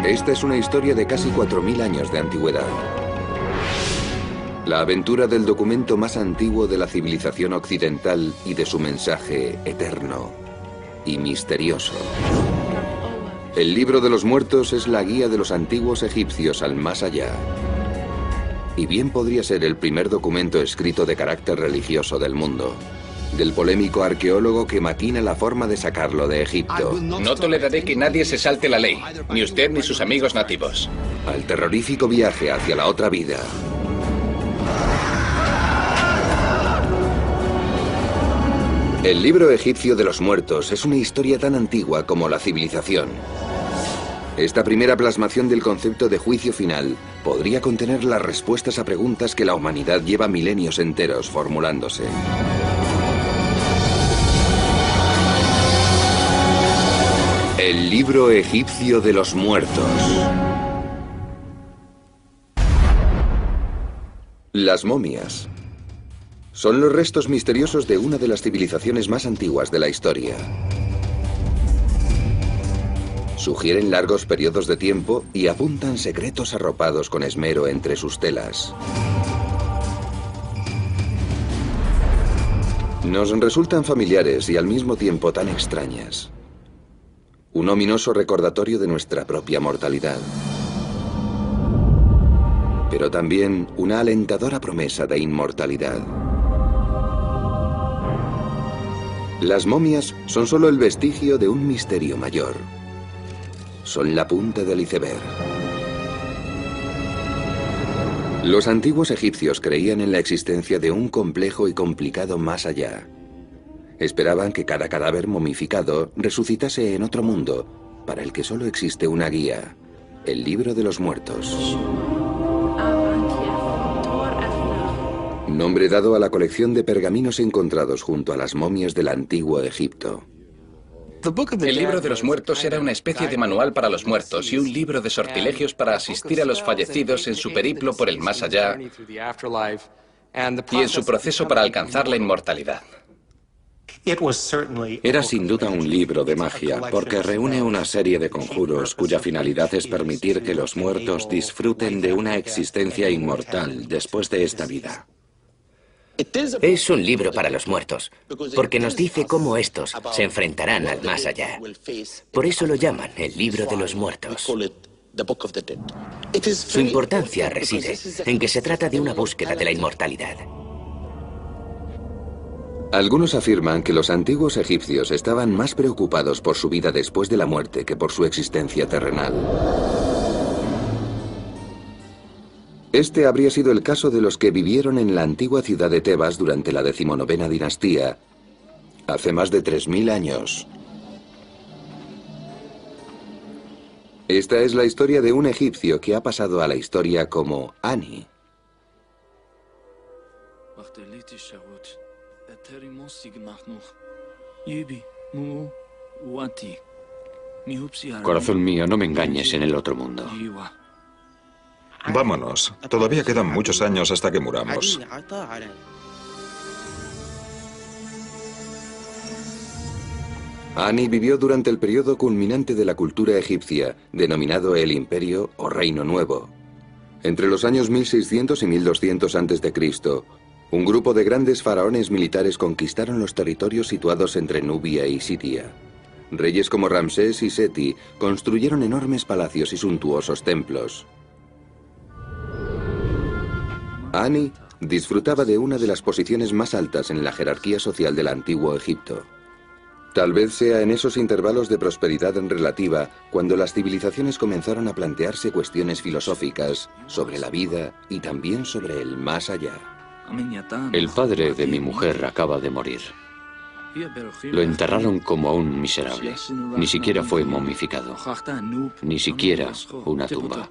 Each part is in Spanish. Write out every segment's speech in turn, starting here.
Esta es una historia de casi 4000 años de antigüedad. La aventura del documento más antiguo de la civilización occidental y de su mensaje eterno y misterioso. El libro de los muertos es la guía de los antiguos egipcios al más allá. Y bien podría ser el primer documento escrito de carácter religioso del mundo. Del polémico arqueólogo que maquina la forma de sacarlo de Egipto. No toleraré que nadie se salte la ley, ni usted ni sus amigos nativos. Al terrorífico viaje hacia la otra vida. El libro egipcio de los muertos es una historia tan antigua como la civilización. Esta primera plasmación del concepto de juicio final podría contener las respuestas a preguntas que la humanidad lleva milenios enteros formulándose. El libro egipcio de los muertos. Las momias son los restos misteriosos de una de las civilizaciones más antiguas de la historia. Sugieren largos periodos de tiempo y apuntan secretos arropados con esmero entre sus telas. Nos resultan familiares y al mismo tiempo tan extrañas. Un ominoso recordatorio de nuestra propia mortalidad. Pero también una alentadora promesa de inmortalidad. Las momias son solo el vestigio de un misterio mayor. Son la punta del iceberg. Los antiguos egipcios creían en la existencia de un complejo y complicado más allá. Esperaban que cada cadáver momificado resucitase en otro mundo, para el que solo existe una guía, el libro de los muertos. Nombre dado a la colección de pergaminos encontrados junto a las momias del antiguo Egipto. El libro de los muertos era una especie de manual para los muertos y un libro de sortilegios para asistir a los fallecidos en su periplo por el más allá y en su proceso para alcanzar la inmortalidad. Era sin duda un libro de magia, porque reúne una serie de conjuros cuya finalidad es permitir que los muertos disfruten de una existencia inmortal después de esta vida. Es un libro para los muertos, porque nos dice cómo estos se enfrentarán al más allá. Por eso lo llaman el libro de los muertos. Su importancia reside en que se trata de una búsqueda de la inmortalidad. Algunos afirman que los antiguos egipcios estaban más preocupados por su vida después de la muerte que por su existencia terrenal. Este habría sido el caso de los que vivieron en la antigua ciudad de Tebas durante la 19ª dinastía, hace más de 3000 años. Esta es la historia de un egipcio que ha pasado a la historia como Ani. Corazón mío, no me engañes en el otro mundo. Vámonos. Todavía quedan muchos años hasta que muramos. Ani vivió durante el periodo culminante de la cultura egipcia, denominado el Imperio o Reino Nuevo. Entre los años 1600 y 1200 a.C., un grupo de grandes faraones militares conquistaron los territorios situados entre Nubia y Siria. Reyes como Ramsés y Seti construyeron enormes palacios y suntuosos templos. Ani disfrutaba de una de las posiciones más altas en la jerarquía social del antiguo Egipto. Tal vez sea en esos intervalos de prosperidad relativa cuando las civilizaciones comenzaron a plantearse cuestiones filosóficas sobre la vida y también sobre el más allá. El padre de mi mujer acaba de morir. Lo enterraron como a un miserable. Ni siquiera fue momificado. Ni siquiera una tumba.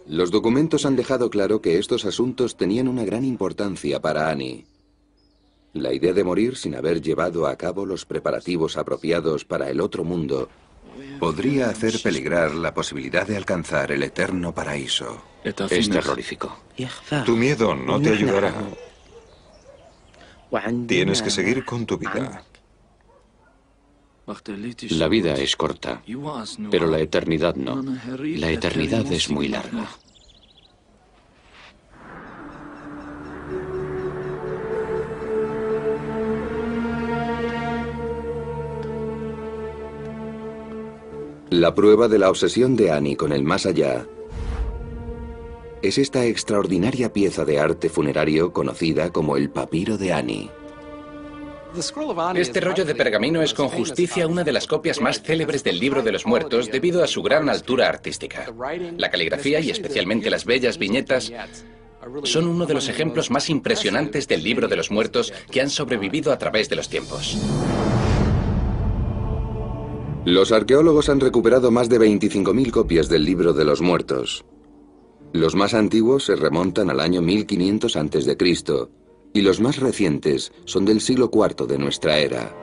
Los documentos han dejado claro que estos asuntos tenían una gran importancia para Ani. La idea de morir sin haber llevado a cabo los preparativos apropiados para el otro mundo podría hacer peligrar la posibilidad de alcanzar el eterno paraíso. Es terrorífico. Tu miedo no te ayudará. Tienes que seguir con tu vida. La vida es corta, pero la eternidad no. La eternidad es muy larga. La prueba de la obsesión de Annie con el más allá es esta extraordinaria pieza de arte funerario conocida como el papiro de Annie. Este rollo de pergamino es con justicia una de las copias más célebres del Libro de los Muertos debido a su gran altura artística. La caligrafía y especialmente las bellas viñetas son uno de los ejemplos más impresionantes del Libro de los Muertos que han sobrevivido a través de los tiempos. Los arqueólogos han recuperado más de 25.000 copias del Libro de los Muertos. Los más antiguos se remontan al año 1500 a.C. y los más recientes son del siglo IV de nuestra era.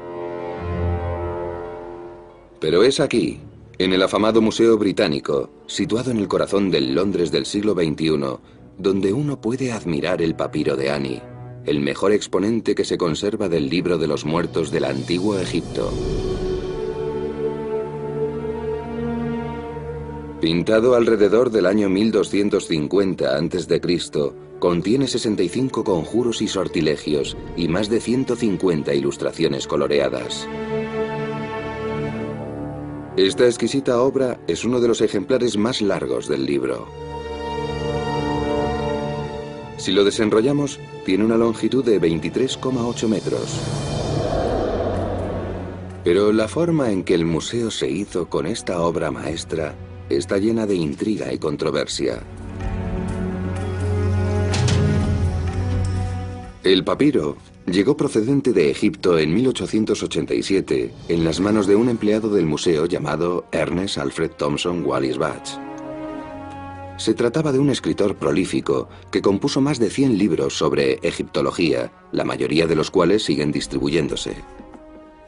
Pero es aquí, en el afamado Museo Británico, situado en el corazón del Londres del siglo XXI, donde uno puede admirar el papiro de Annie, el mejor exponente que se conserva del Libro de los Muertos del antiguo Egipto. Pintado alrededor del año 1250 a.C., contiene 65 conjuros y sortilegios y más de 150 ilustraciones coloreadas. Esta exquisita obra es uno de los ejemplares más largos del libro. Si lo desenrollamos, tiene una longitud de 23,8 metros. Pero la forma en que el museo se hizo con esta obra maestra está llena de intriga y controversia. El papiro llegó procedente de Egipto en 1887 en las manos de un empleado del museo llamado Ernest Alfred Thompson Wallis Budge. Se trataba de un escritor prolífico que compuso más de 100 libros sobre egiptología, la mayoría de los cuales siguen distribuyéndose.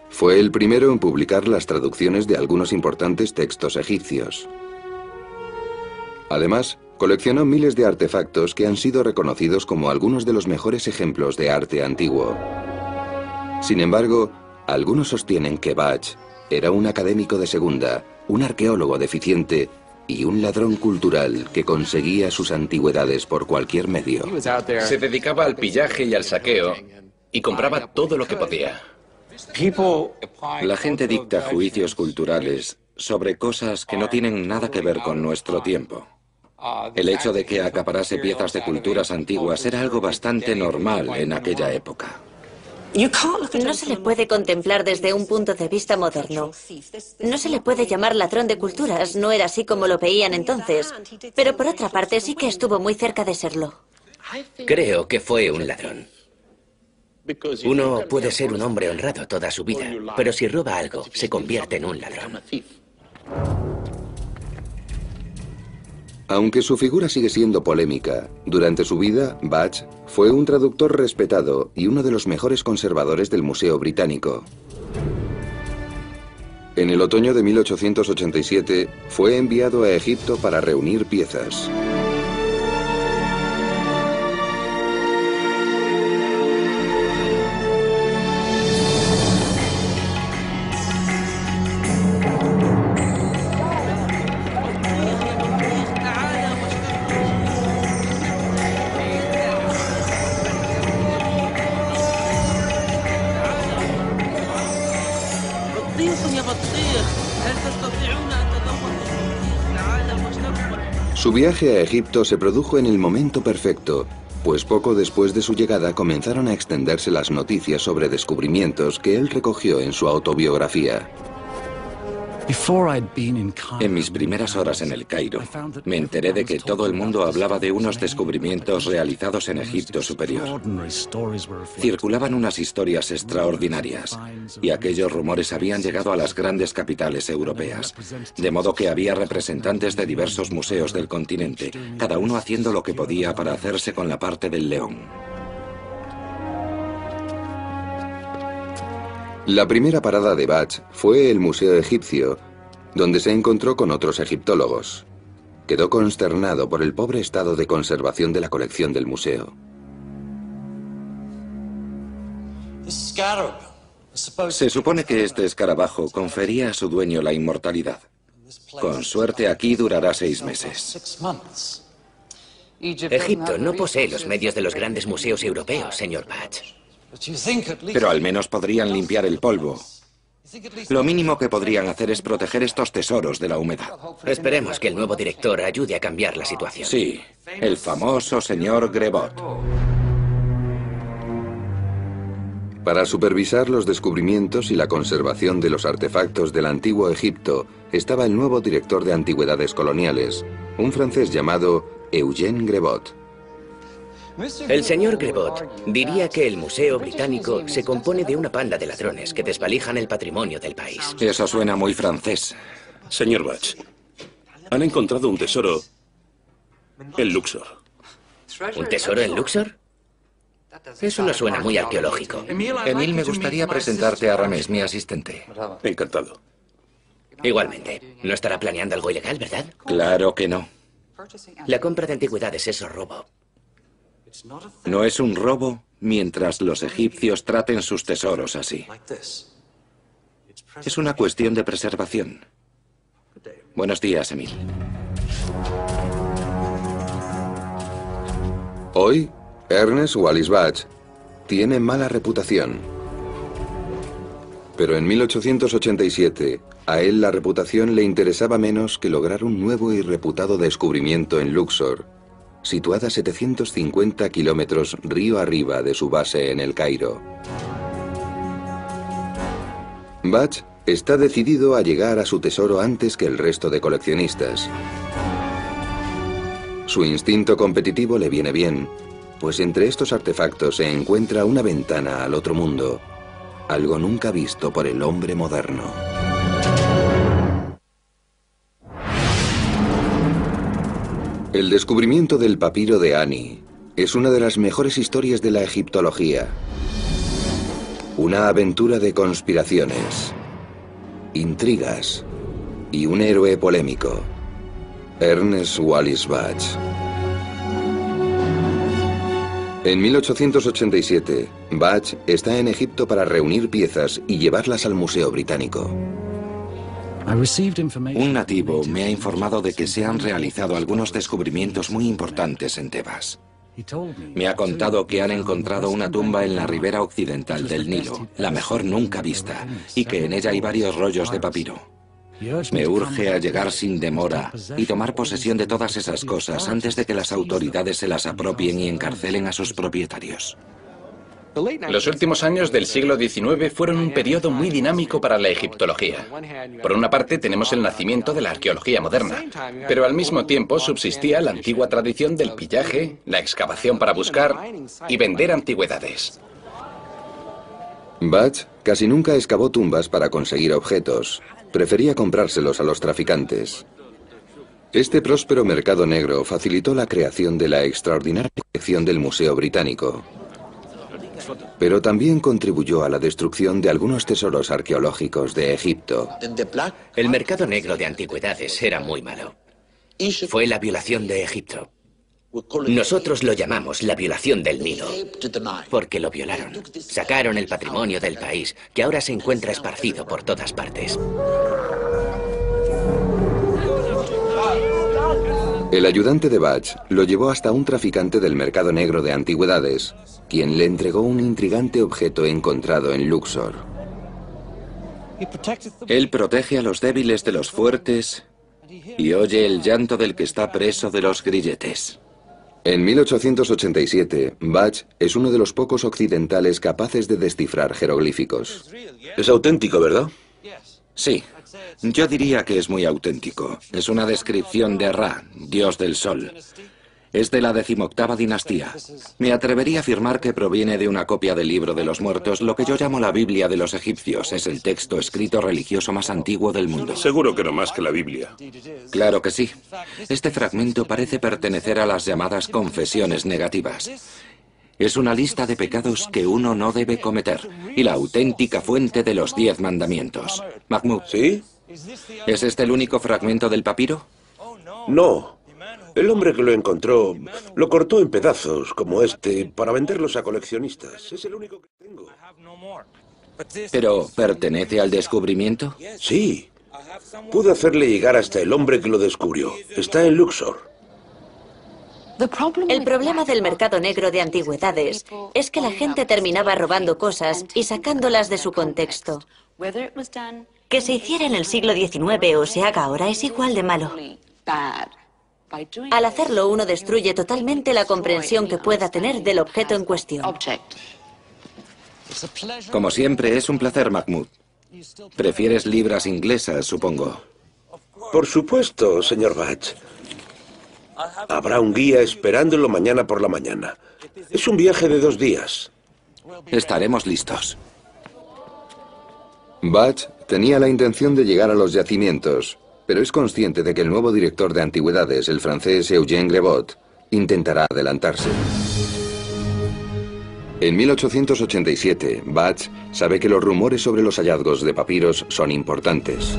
Fue el primero en publicar las traducciones de algunos importantes textos egipcios. Además, coleccionó miles de artefactos que han sido reconocidos como algunos de los mejores ejemplos de arte antiguo. Sin embargo, algunos sostienen que Budge era un académico de segunda, un arqueólogo deficiente y un ladrón cultural que conseguía sus antigüedades por cualquier medio. Se dedicaba al pillaje y al saqueo y compraba todo lo que podía. La gente dicta juicios culturales sobre cosas que no tienen nada que ver con nuestro tiempo. El hecho de que acaparase piezas de culturas antiguas era algo bastante normal en aquella época. No se le puede contemplar desde un punto de vista moderno. No se le puede llamar ladrón de culturas, no era así como lo veían entonces. Pero por otra parte sí que estuvo muy cerca de serlo. Creo que fue un ladrón. Uno puede ser un hombre honrado toda su vida, pero si roba algo, se convierte en un ladrón. Aunque su figura sigue siendo polémica, durante su vida, Budge fue un traductor respetado y uno de los mejores conservadores del Museo Británico. En el otoño de 1887, fue enviado a Egipto para reunir piezas. Su viaje a Egipto se produjo en el momento perfecto, pues poco después de su llegada comenzaron a extenderse las noticias sobre descubrimientos que él recogió en su autobiografía. En mis primeras horas en el Cairo, me enteré de que todo el mundo hablaba de unos descubrimientos realizados en Egipto Superior. Circulaban unas historias extraordinarias, y aquellos rumores habían llegado a las grandes capitales europeas, de modo que había representantes de diversos museos del continente, cada uno haciendo lo que podía para hacerse con la parte del león. La primera parada de Budge fue el Museo Egipcio, donde se encontró con otros egiptólogos. Quedó consternado por el pobre estado de conservación de la colección del museo. Se supone que este escarabajo confería a su dueño la inmortalidad. Con suerte aquí durará 6 meses. Egipto no posee los medios de los grandes museos europeos, señor Batch. Pero al menos podrían limpiar el polvo. Lo mínimo que podrían hacer es proteger estos tesoros de la humedad. Esperemos que el nuevo director ayude a cambiar la situación. Sí, el famoso señor Grebot. Para supervisar los descubrimientos y la conservación de los artefactos del antiguo Egipto estaba el nuevo director de antigüedades coloniales, un francés llamado Eugène Grebot. El señor Grebot diría que el Museo Británico se compone de una panda de ladrones que desvalijan el patrimonio del país. Eso suena muy francés. Señor Batch, han encontrado un tesoro en Luxor. ¿Un tesoro en Luxor? Eso no suena muy arqueológico. Emil, me gustaría presentarte a Ramés, mi asistente. Encantado. Igualmente. No estará planeando algo ilegal, ¿verdad? Claro que no. La compra de antigüedades es robo. No es un robo mientras los egipcios traten sus tesoros así. Es una cuestión de preservación. Buenos días, Emil. Hoy, Ernest Wallis Batch tiene mala reputación. Pero en 1887, a él la reputación le interesaba menos que lograr un nuevo y reputado descubrimiento en Luxor, situada a 750 kilómetros río arriba de su base en El Cairo. Batch está decidido a llegar a su tesoro antes que el resto de coleccionistas. Su instinto competitivo le viene bien, pues entre estos artefactos se encuentra una ventana al otro mundo, algo nunca visto por el hombre moderno. El descubrimiento del papiro de Ani es una de las mejores historias de la egiptología. Una aventura de conspiraciones, intrigas y un héroe polémico, Ernest Wallis Batch. En 1887, Batch está en Egipto para reunir piezas y llevarlas al Museo Británico. Un nativo me ha informado de que se han realizado algunos descubrimientos muy importantes en Tebas. Me ha contado que han encontrado una tumba en la ribera occidental del Nilo, la mejor nunca vista, y que en ella hay varios rollos de papiro. Me urge a llegar sin demora y tomar posesión de todas esas cosas antes de que las autoridades se las apropien y encarcelen a sus propietarios. Los últimos años del siglo XIX fueron un periodo muy dinámico para la egiptología. Por una parte tenemos el nacimiento de la arqueología moderna, pero al mismo tiempo subsistía la antigua tradición del pillaje, la excavación para buscar y vender antigüedades. Batch casi nunca excavó tumbas para conseguir objetos. Prefería comprárselos a los traficantes. Este próspero mercado negro facilitó la creación de la extraordinaria colección del Museo Británico, pero también contribuyó a la destrucción de algunos tesoros arqueológicos de Egipto. El mercado negro de antigüedades era muy malo. Fue la violación de Egipto. Nosotros lo llamamos la violación del Nilo, porque lo violaron. Sacaron el patrimonio del país, que ahora se encuentra esparcido por todas partes. El ayudante de Batch lo llevó hasta un traficante del mercado negro de antigüedades, quien le entregó un intrigante objeto encontrado en Luxor. Él protege a los débiles de los fuertes y oye el llanto del que está preso de los grilletes. En 1887, Batch es uno de los pocos occidentales capaces de descifrar jeroglíficos. Es auténtico, ¿verdad? Sí, yo diría que es muy auténtico. Es una descripción de Ra, dios del sol. Es de la 18ª dinastía. Me atrevería a afirmar que proviene de una copia del Libro de los Muertos, lo que yo llamo la Biblia de los egipcios. Es el texto escrito religioso más antiguo del mundo. Seguro que no más que la Biblia. Claro que sí. Este fragmento parece pertenecer a las llamadas confesiones negativas. Es una lista de pecados que uno no debe cometer y la auténtica fuente de los 10 mandamientos. Mahmoud, ¿Sí? ¿es este el único fragmento del papiro? No. El hombre que lo encontró lo cortó en pedazos, como este, para venderlos a coleccionistas. Es el único que tengo. ¿Pero pertenece al descubrimiento? Sí. Pude hacerle llegar hasta el hombre que lo descubrió. Está en Luxor. El problema del mercado negro de antigüedades es que la gente terminaba robando cosas y sacándolas de su contexto. Que se hiciera en el siglo XIX o se haga ahora es igual de malo. Al hacerlo, uno destruye totalmente la comprensión que pueda tener del objeto en cuestión. Como siempre, es un placer, Mahmoud. Prefieres libras inglesas, supongo. Por supuesto, señor Batch. Habrá un guía esperándolo mañana por la mañana. Es un viaje de 2 días. Estaremos listos. Batch tenía la intención de llegar a los yacimientos, pero es consciente de que el nuevo director de antigüedades, el francés Eugène Grebot, intentará adelantarse. En 1887, Batch sabe que los rumores sobre los hallazgos de papiros son importantes.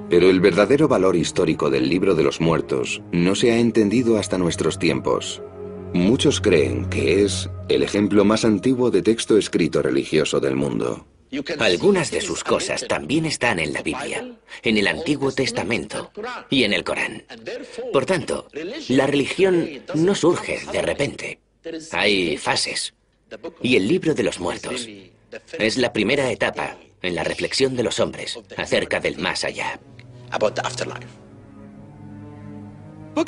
Pero el verdadero valor histórico del Libro de los Muertos no se ha entendido hasta nuestros tiempos. Muchos creen que es el ejemplo más antiguo de texto escrito religioso del mundo. Algunas de sus cosas también están en la Biblia, en el Antiguo Testamento y en el Corán. Por tanto, la religión no surge de repente. Hay fases. Y el Libro de los Muertos es la primera etapa en la reflexión de los hombres acerca del más allá.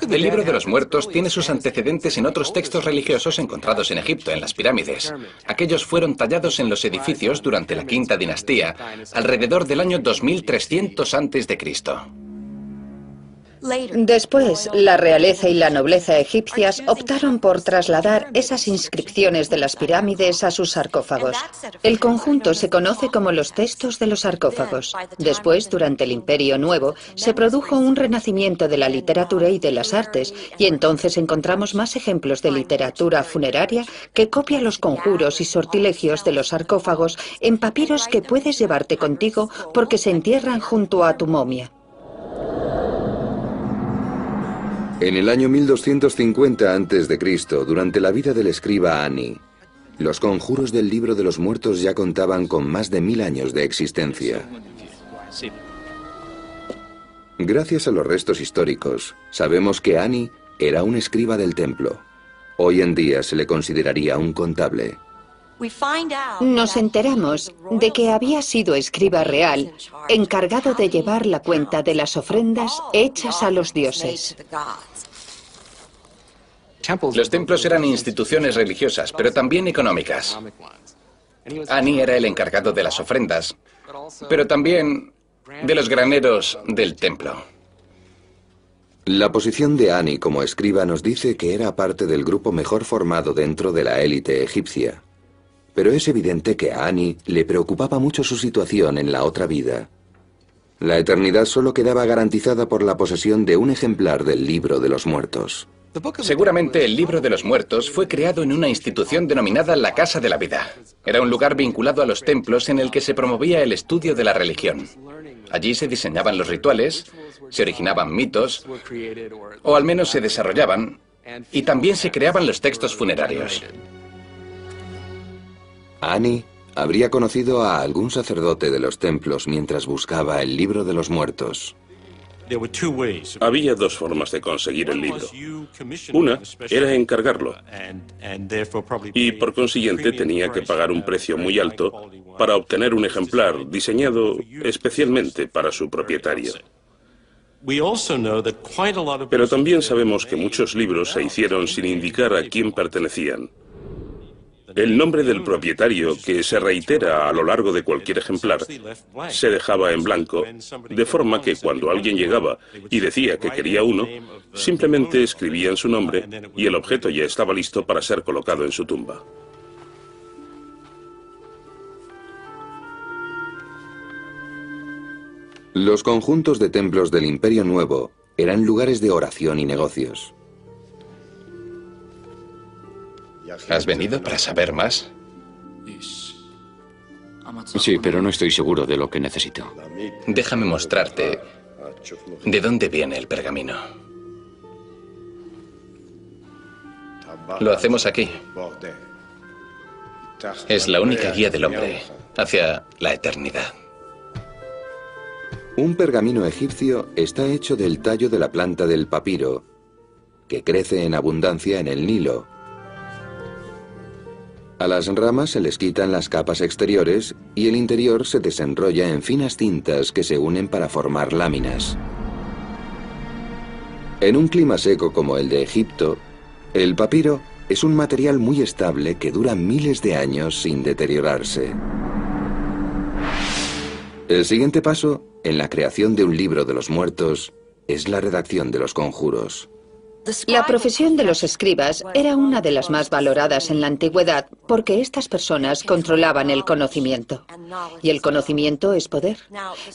El Libro de los Muertos tiene sus antecedentes en otros textos religiosos encontrados en Egipto, en las pirámides. Aquellos fueron tallados en los edificios durante la Quinta Dinastía, alrededor del año 2300 a.C. Después, la realeza y la nobleza egipcias optaron por trasladar esas inscripciones de las pirámides a sus sarcófagos. El conjunto se conoce como los textos de los sarcófagos. Después, durante el Imperio Nuevo, se produjo un renacimiento de la literatura y de las artes, y entonces encontramos más ejemplos de literatura funeraria que copia los conjuros y sortilegios de los sarcófagos en papiros que puedes llevarte contigo porque se entierran junto a tu momia. En el año 1250 a.C., durante la vida del escriba Ani, los conjuros del Libro de los Muertos ya contaban con más de 1000 años de existencia. Gracias a los restos históricos, sabemos que Ani era un escriba del templo. Hoy en día se le consideraría un contable. Nos enteramos de que había sido escriba real, encargado de llevar la cuenta de las ofrendas hechas a los dioses. Los templos eran instituciones religiosas, pero también económicas. Ani era el encargado de las ofrendas, pero también de los graneros del templo. La posición de Ani como escriba nos dice que era parte del grupo mejor formado dentro de la élite egipcia. Pero es evidente que a Ani le preocupaba mucho su situación en la otra vida. La eternidad solo quedaba garantizada por la posesión de un ejemplar del Libro de los Muertos. Seguramente el Libro de los Muertos fue creado en una institución denominada la Casa de la Vida. Era un lugar vinculado a los templos en el que se promovía el estudio de la religión. Allí se diseñaban los rituales, se originaban mitos, o al menos se desarrollaban, y también se creaban los textos funerarios. Ani habría conocido a algún sacerdote de los templos mientras buscaba el Libro de los Muertos. Había 2 formas de conseguir el libro. Una era encargarlo, y por consiguiente tenía que pagar un precio muy alto para obtener un ejemplar diseñado especialmente para su propietario. Pero también sabemos que muchos libros se hicieron sin indicar a quién pertenecían. El nombre del propietario, que se reitera a lo largo de cualquier ejemplar, se dejaba en blanco, de forma que cuando alguien llegaba y decía que quería uno, simplemente escribían su nombre y el objeto ya estaba listo para ser colocado en su tumba. Los conjuntos de templos del Imperio Nuevo eran lugares de oración y negocios. ¿Has venido para saber más? Sí, pero no estoy seguro de lo que necesito. Déjame mostrarte de dónde viene el pergamino. Lo hacemos aquí. Es la única guía del hombre hacia la eternidad. Un pergamino egipcio está hecho del tallo de la planta del papiro, que crece en abundancia en el Nilo. A las ramas se les quitan las capas exteriores y el interior se desenrolla en finas cintas que se unen para formar láminas. En un clima seco como el de Egipto, el papiro es un material muy estable que dura miles de años sin deteriorarse. El siguiente paso en la creación de un libro de los muertos es la redacción de los conjuros. La profesión de los escribas era una de las más valoradas en la antigüedad porque estas personas controlaban el conocimiento. Y el conocimiento es poder.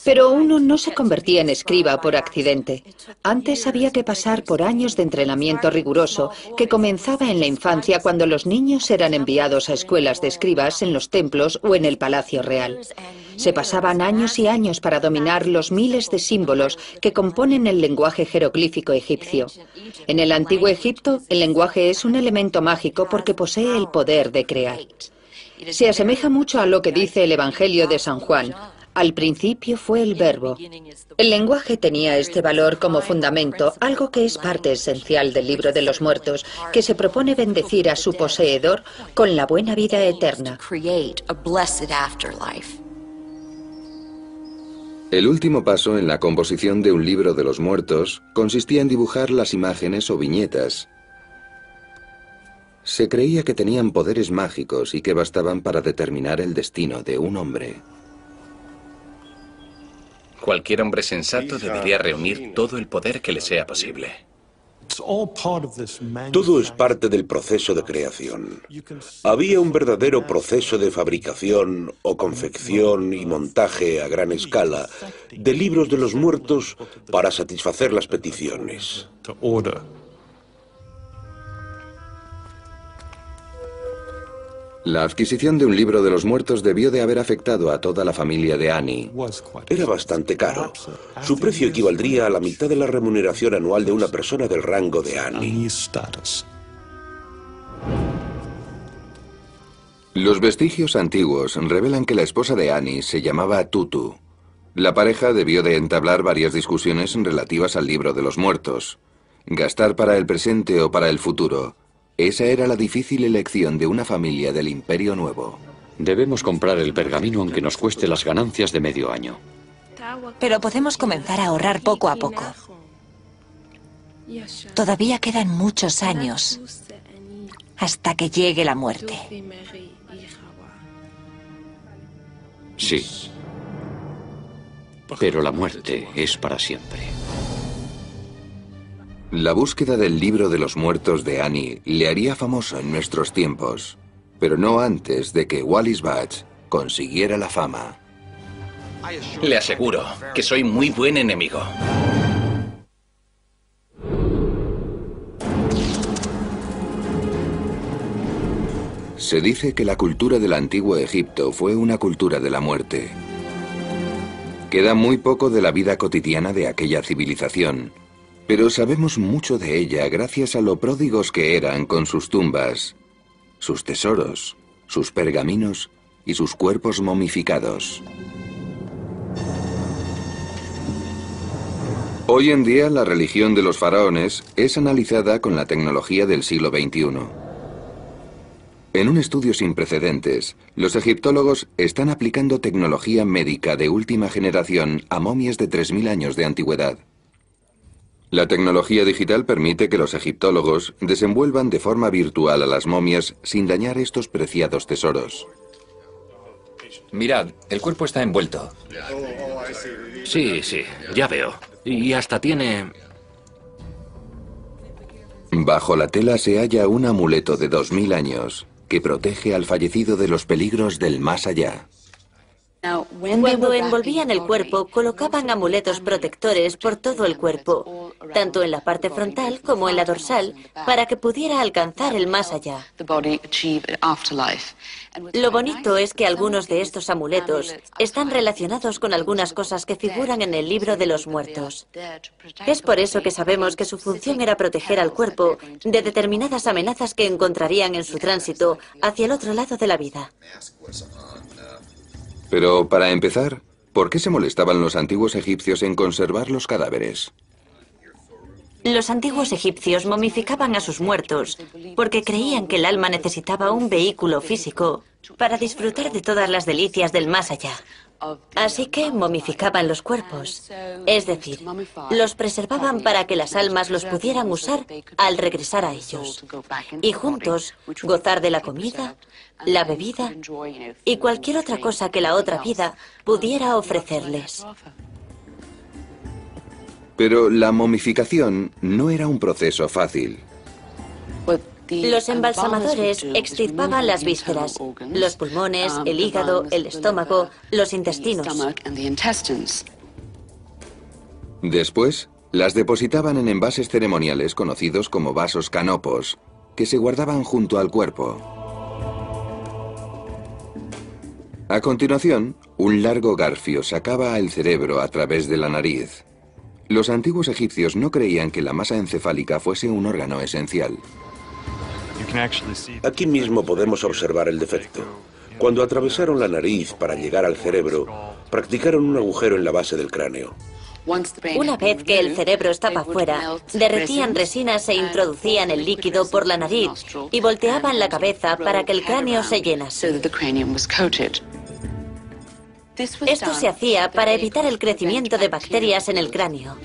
Pero uno no se convertía en escriba por accidente. Antes había que pasar por años de entrenamiento riguroso que comenzaba en la infancia cuando los niños eran enviados a escuelas de escribas en los templos o en el palacio real. Se pasaban años y años para dominar los miles de símbolos que componen el lenguaje jeroglífico egipcio. En el antiguo Egipto, el lenguaje es un elemento mágico porque posee el poder de crear. Se asemeja mucho a lo que dice el Evangelio de San Juan. Al principio fue el verbo. El lenguaje tenía este valor como fundamento, algo que es parte esencial del libro de los muertos, que se propone bendecir a su poseedor con la buena vida eterna. El último paso en la composición de un libro de los muertos consistía en dibujar las imágenes o viñetas. Se creía que tenían poderes mágicos y que bastaban para determinar el destino de un hombre. Cualquier hombre sensato debería reunir todo el poder que le sea posible. Todo es parte del proceso de creación. Había un verdadero proceso de fabricación o confección y montaje a gran escala de libros de los muertos para satisfacer las peticiones. La adquisición de un libro de los muertos debió de haber afectado a toda la familia de Ani. Era bastante caro. Su precio equivaldría a la mitad de la remuneración anual de una persona del rango de Ani. Los vestigios antiguos revelan que la esposa de Ani se llamaba Tutu. La pareja debió de entablar varias discusiones relativas al libro de los muertos. Gastar para el presente o para el futuro. Esa era la difícil elección de una familia del Imperio Nuevo. Debemos comprar el pergamino aunque nos cueste las ganancias de medio año. Pero podemos comenzar a ahorrar poco a poco. Todavía quedan muchos años hasta que llegue la muerte. Sí. Pero la muerte es para siempre. La búsqueda del libro de los muertos de Ani le haría famoso en nuestros tiempos, pero no antes de que Wallis Budge consiguiera la fama. Le aseguro que soy muy buen enemigo. Se dice que la cultura del antiguo Egipto fue una cultura de la muerte. Queda muy poco de la vida cotidiana de aquella civilización, pero sabemos mucho de ella gracias a lo pródigos que eran con sus tumbas, sus tesoros, sus pergaminos y sus cuerpos momificados. Hoy en día la religión de los faraones es analizada con la tecnología del siglo XXI. En un estudio sin precedentes, los egiptólogos están aplicando tecnología médica de última generación a momias de 3000 años de antigüedad. La tecnología digital permite que los egiptólogos desenvuelvan de forma virtual a las momias sin dañar estos preciados tesoros. Mirad, el cuerpo está envuelto. Sí, ya veo. Y hasta tiene... Bajo la tela se halla un amuleto de 2000 años que protege al fallecido de los peligros del más allá. Cuando envolvían el cuerpo, colocaban amuletos protectores por todo el cuerpo, tanto en la parte frontal como en la dorsal, para que pudiera alcanzar el más allá. Lo bonito es que algunos de estos amuletos están relacionados con algunas cosas que figuran en el libro de los muertos. Es por eso que sabemos que su función era proteger al cuerpo de determinadas amenazas que encontrarían en su tránsito hacia el otro lado de la vida. Pero, para empezar, ¿por qué se molestaban los antiguos egipcios en conservar los cadáveres? Los antiguos egipcios momificaban a sus muertos porque creían que el alma necesitaba un vehículo físico para disfrutar de todas las delicias del más allá. Así que momificaban los cuerpos, es decir, los preservaban para que las almas los pudieran usar al regresar a ellos, y juntos gozar de la comida, la bebida y cualquier otra cosa que la otra vida pudiera ofrecerles. Pero la momificación no era un proceso fácil. Los embalsamadores extirpaban las vísceras, los pulmones, el hígado, el estómago, los intestinos. Después, las depositaban en envases ceremoniales conocidos como vasos canopos, que se guardaban junto al cuerpo. A continuación, un largo garfio sacaba el cerebro a través de la nariz. Los antiguos egipcios no creían que la masa encefálica fuese un órgano esencial. Aquí mismo podemos observar el defecto. Cuando atravesaron la nariz para llegar al cerebro, practicaron un agujero en la base del cráneo. Una vez que el cerebro estaba fuera, derretían resinas e introducían el líquido por la nariz y volteaban la cabeza para que el cráneo se llenase. Esto se hacía para evitar el crecimiento de bacterias en el cráneo.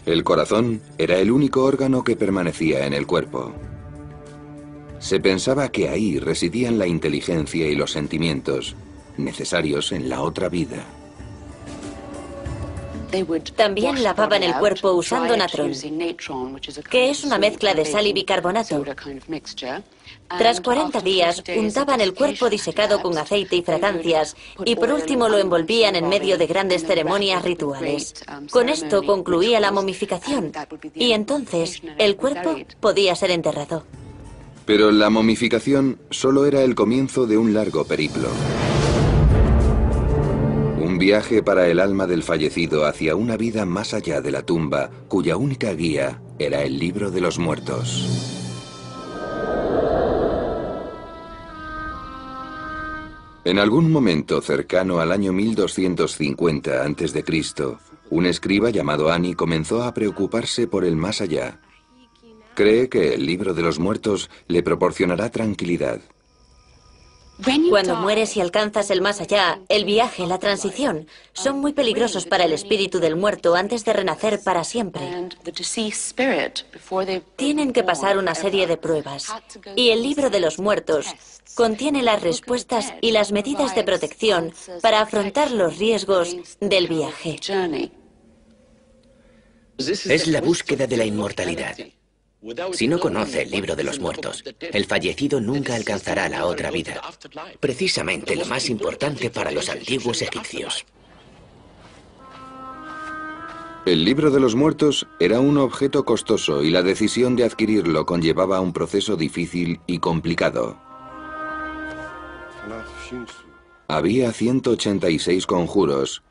El corazón era el único órgano que permanecía en el cuerpo. Se pensaba que ahí residían la inteligencia y los sentimientos necesarios en la otra vida. También lavaban el cuerpo usando natrón, que es una mezcla de sal y bicarbonato. Tras 40 días, untaban el cuerpo disecado con aceite y fragancias y por último lo envolvían en medio de grandes ceremonias rituales. Con esto concluía la momificación y entonces el cuerpo podía ser enterrado. Pero la momificación solo era el comienzo de un largo periplo. Un viaje para el alma del fallecido hacia una vida más allá de la tumba, cuya única guía era el libro de los muertos. En algún momento cercano al año 1250 a.C., un escriba llamado Ani comenzó a preocuparse por el más allá. Cree que el libro de los muertos le proporcionará tranquilidad. Cuando mueres y alcanzas el más allá, el viaje, la transición, son muy peligrosos para el espíritu del muerto antes de renacer para siempre. Tienen que pasar una serie de pruebas, y el libro de los muertos contiene las respuestas y las medidas de protección para afrontar los riesgos del viaje. Es la búsqueda de la inmortalidad. Si no conoce el libro de los muertos, el fallecido nunca alcanzará la otra vida. Precisamente lo más importante para los antiguos egipcios. El libro de los muertos era un objeto costoso y la decisión de adquirirlo conllevaba un proceso difícil y complicado. Había 186 conjuros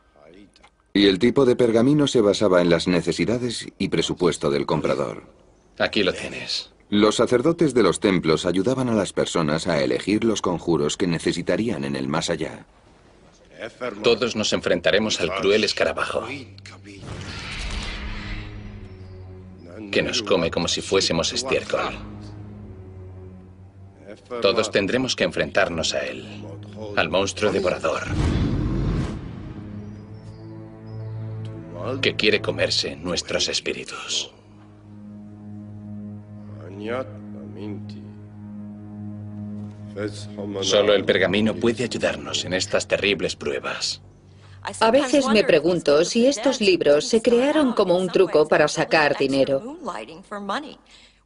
y el tipo de pergamino se basaba en las necesidades y presupuesto del comprador. Aquí lo tienes. Los sacerdotes de los templos ayudaban a las personas a elegir los conjuros que necesitarían en el más allá. Todos nos enfrentaremos al cruel escarabajo, que nos come como si fuésemos estiércol. Todos tendremos que enfrentarnos a él, al monstruo devorador, que quiere comerse nuestros espíritus. Solo el pergamino puede ayudarnos en estas terribles pruebas. A veces me pregunto si estos libros se crearon como un truco para sacar dinero.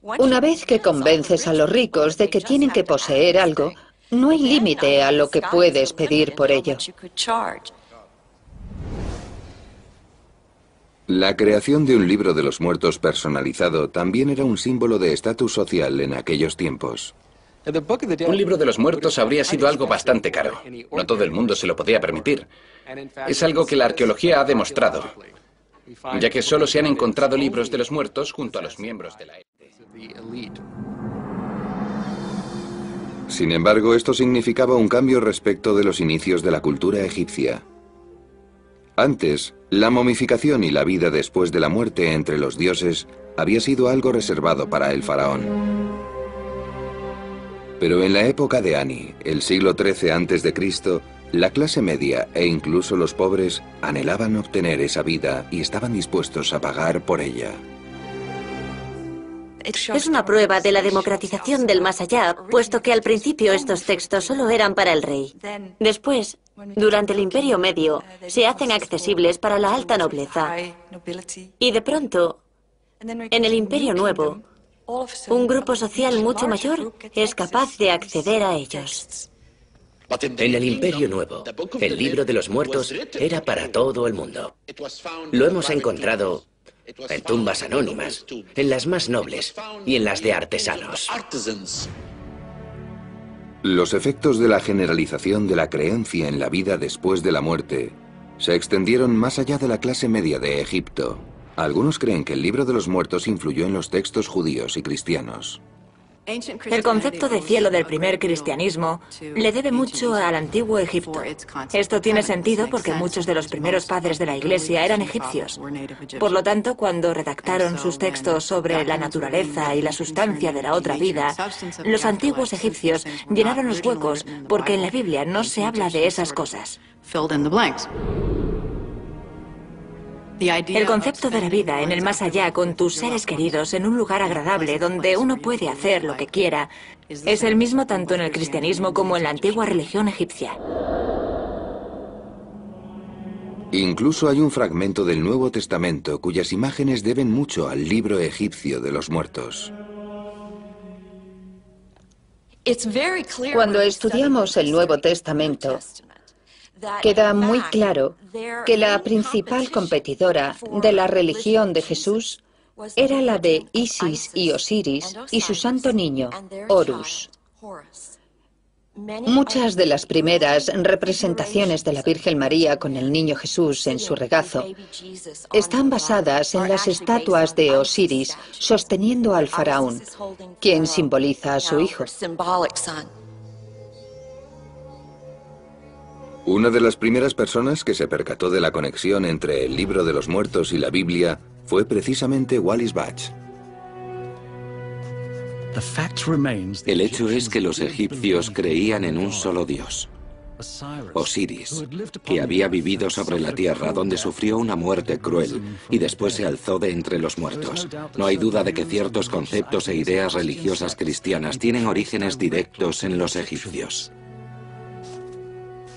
Una vez que convences a los ricos de que tienen que poseer algo, No hay límite a lo que puedes pedir por ello. La creación de un libro de los muertos personalizado también era un símbolo de estatus social en aquellos tiempos. Un libro de los muertos habría sido algo bastante caro. No todo el mundo se lo podía permitir. Es algo que la arqueología ha demostrado, ya que solo se han encontrado libros de los muertos junto a los miembros de la élite. Sin embargo, esto significaba un cambio respecto de los inicios de la cultura egipcia. Antes, la momificación y la vida después de la muerte entre los dioses había sido algo reservado para el faraón. Pero en la época de Ani, el siglo XIII a.C., la clase media e incluso los pobres anhelaban obtener esa vida y estaban dispuestos a pagar por ella. Es una prueba de la democratización del más allá, puesto que al principio estos textos solo eran para el rey. Después, durante el Imperio Medio, se hacen accesibles para la alta nobleza. Y de pronto, en el Imperio Nuevo, un grupo social mucho mayor es capaz de acceder a ellos. En el Imperio Nuevo, el libro de los muertos era para todo el mundo. Lo hemos encontrado en tumbas anónimas, en las más nobles y en las de artesanos. Los efectos de la generalización de la creencia en la vida después de la muerte se extendieron más allá de la clase media de Egipto. Algunos creen que el libro de los muertos influyó en los textos judíos y cristianos. El concepto de cielo del primer cristianismo le debe mucho al antiguo Egipto. Esto tiene sentido porque muchos de los primeros padres de la Iglesia eran egipcios. Por lo tanto, cuando redactaron sus textos sobre la naturaleza y la sustancia de la otra vida, los antiguos egipcios llenaron los huecos porque en la Biblia no se habla de esas cosas. El concepto de la vida en el más allá con tus seres queridos en un lugar agradable donde uno puede hacer lo que quiera es el mismo tanto en el cristianismo como en la antigua religión egipcia. Incluso hay un fragmento del Nuevo Testamento cuyas imágenes deben mucho al libro egipcio de los muertos. Cuando estudiamos el Nuevo Testamento, queda muy claro que la principal competidora de la religión de Jesús era la de Isis y Osiris y su santo niño, Horus. Muchas de las primeras representaciones de la Virgen María con el niño Jesús en su regazo están basadas en las estatuas de Osiris sosteniendo al faraón, quien simboliza a su hijo. Una de las primeras personas que se percató de la conexión entre el libro de los muertos y la Biblia fue precisamente Wallis Budge. El hecho es que los egipcios creían en un solo dios, Osiris, que había vivido sobre la tierra donde sufrió una muerte cruel y después se alzó de entre los muertos. No hay duda de que ciertos conceptos e ideas religiosas cristianas tienen orígenes directos en los egipcios.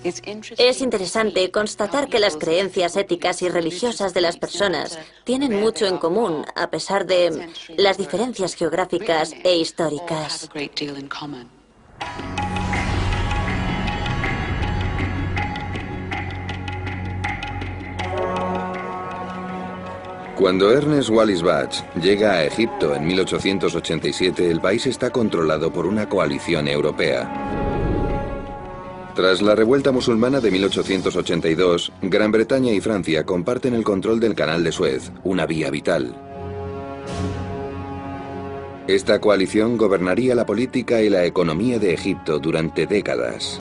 Es interesante constatar que las creencias éticas y religiosas de las personas tienen mucho en común, a pesar de las diferencias geográficas e históricas. Cuando Ernest Wallis Budge llega a Egipto en 1887, el país está controlado por una coalición europea. Tras la revuelta musulmana de 1882, Gran Bretaña y Francia comparten el control del Canal de Suez, una vía vital. Esta coalición gobernaría la política y la economía de Egipto durante décadas.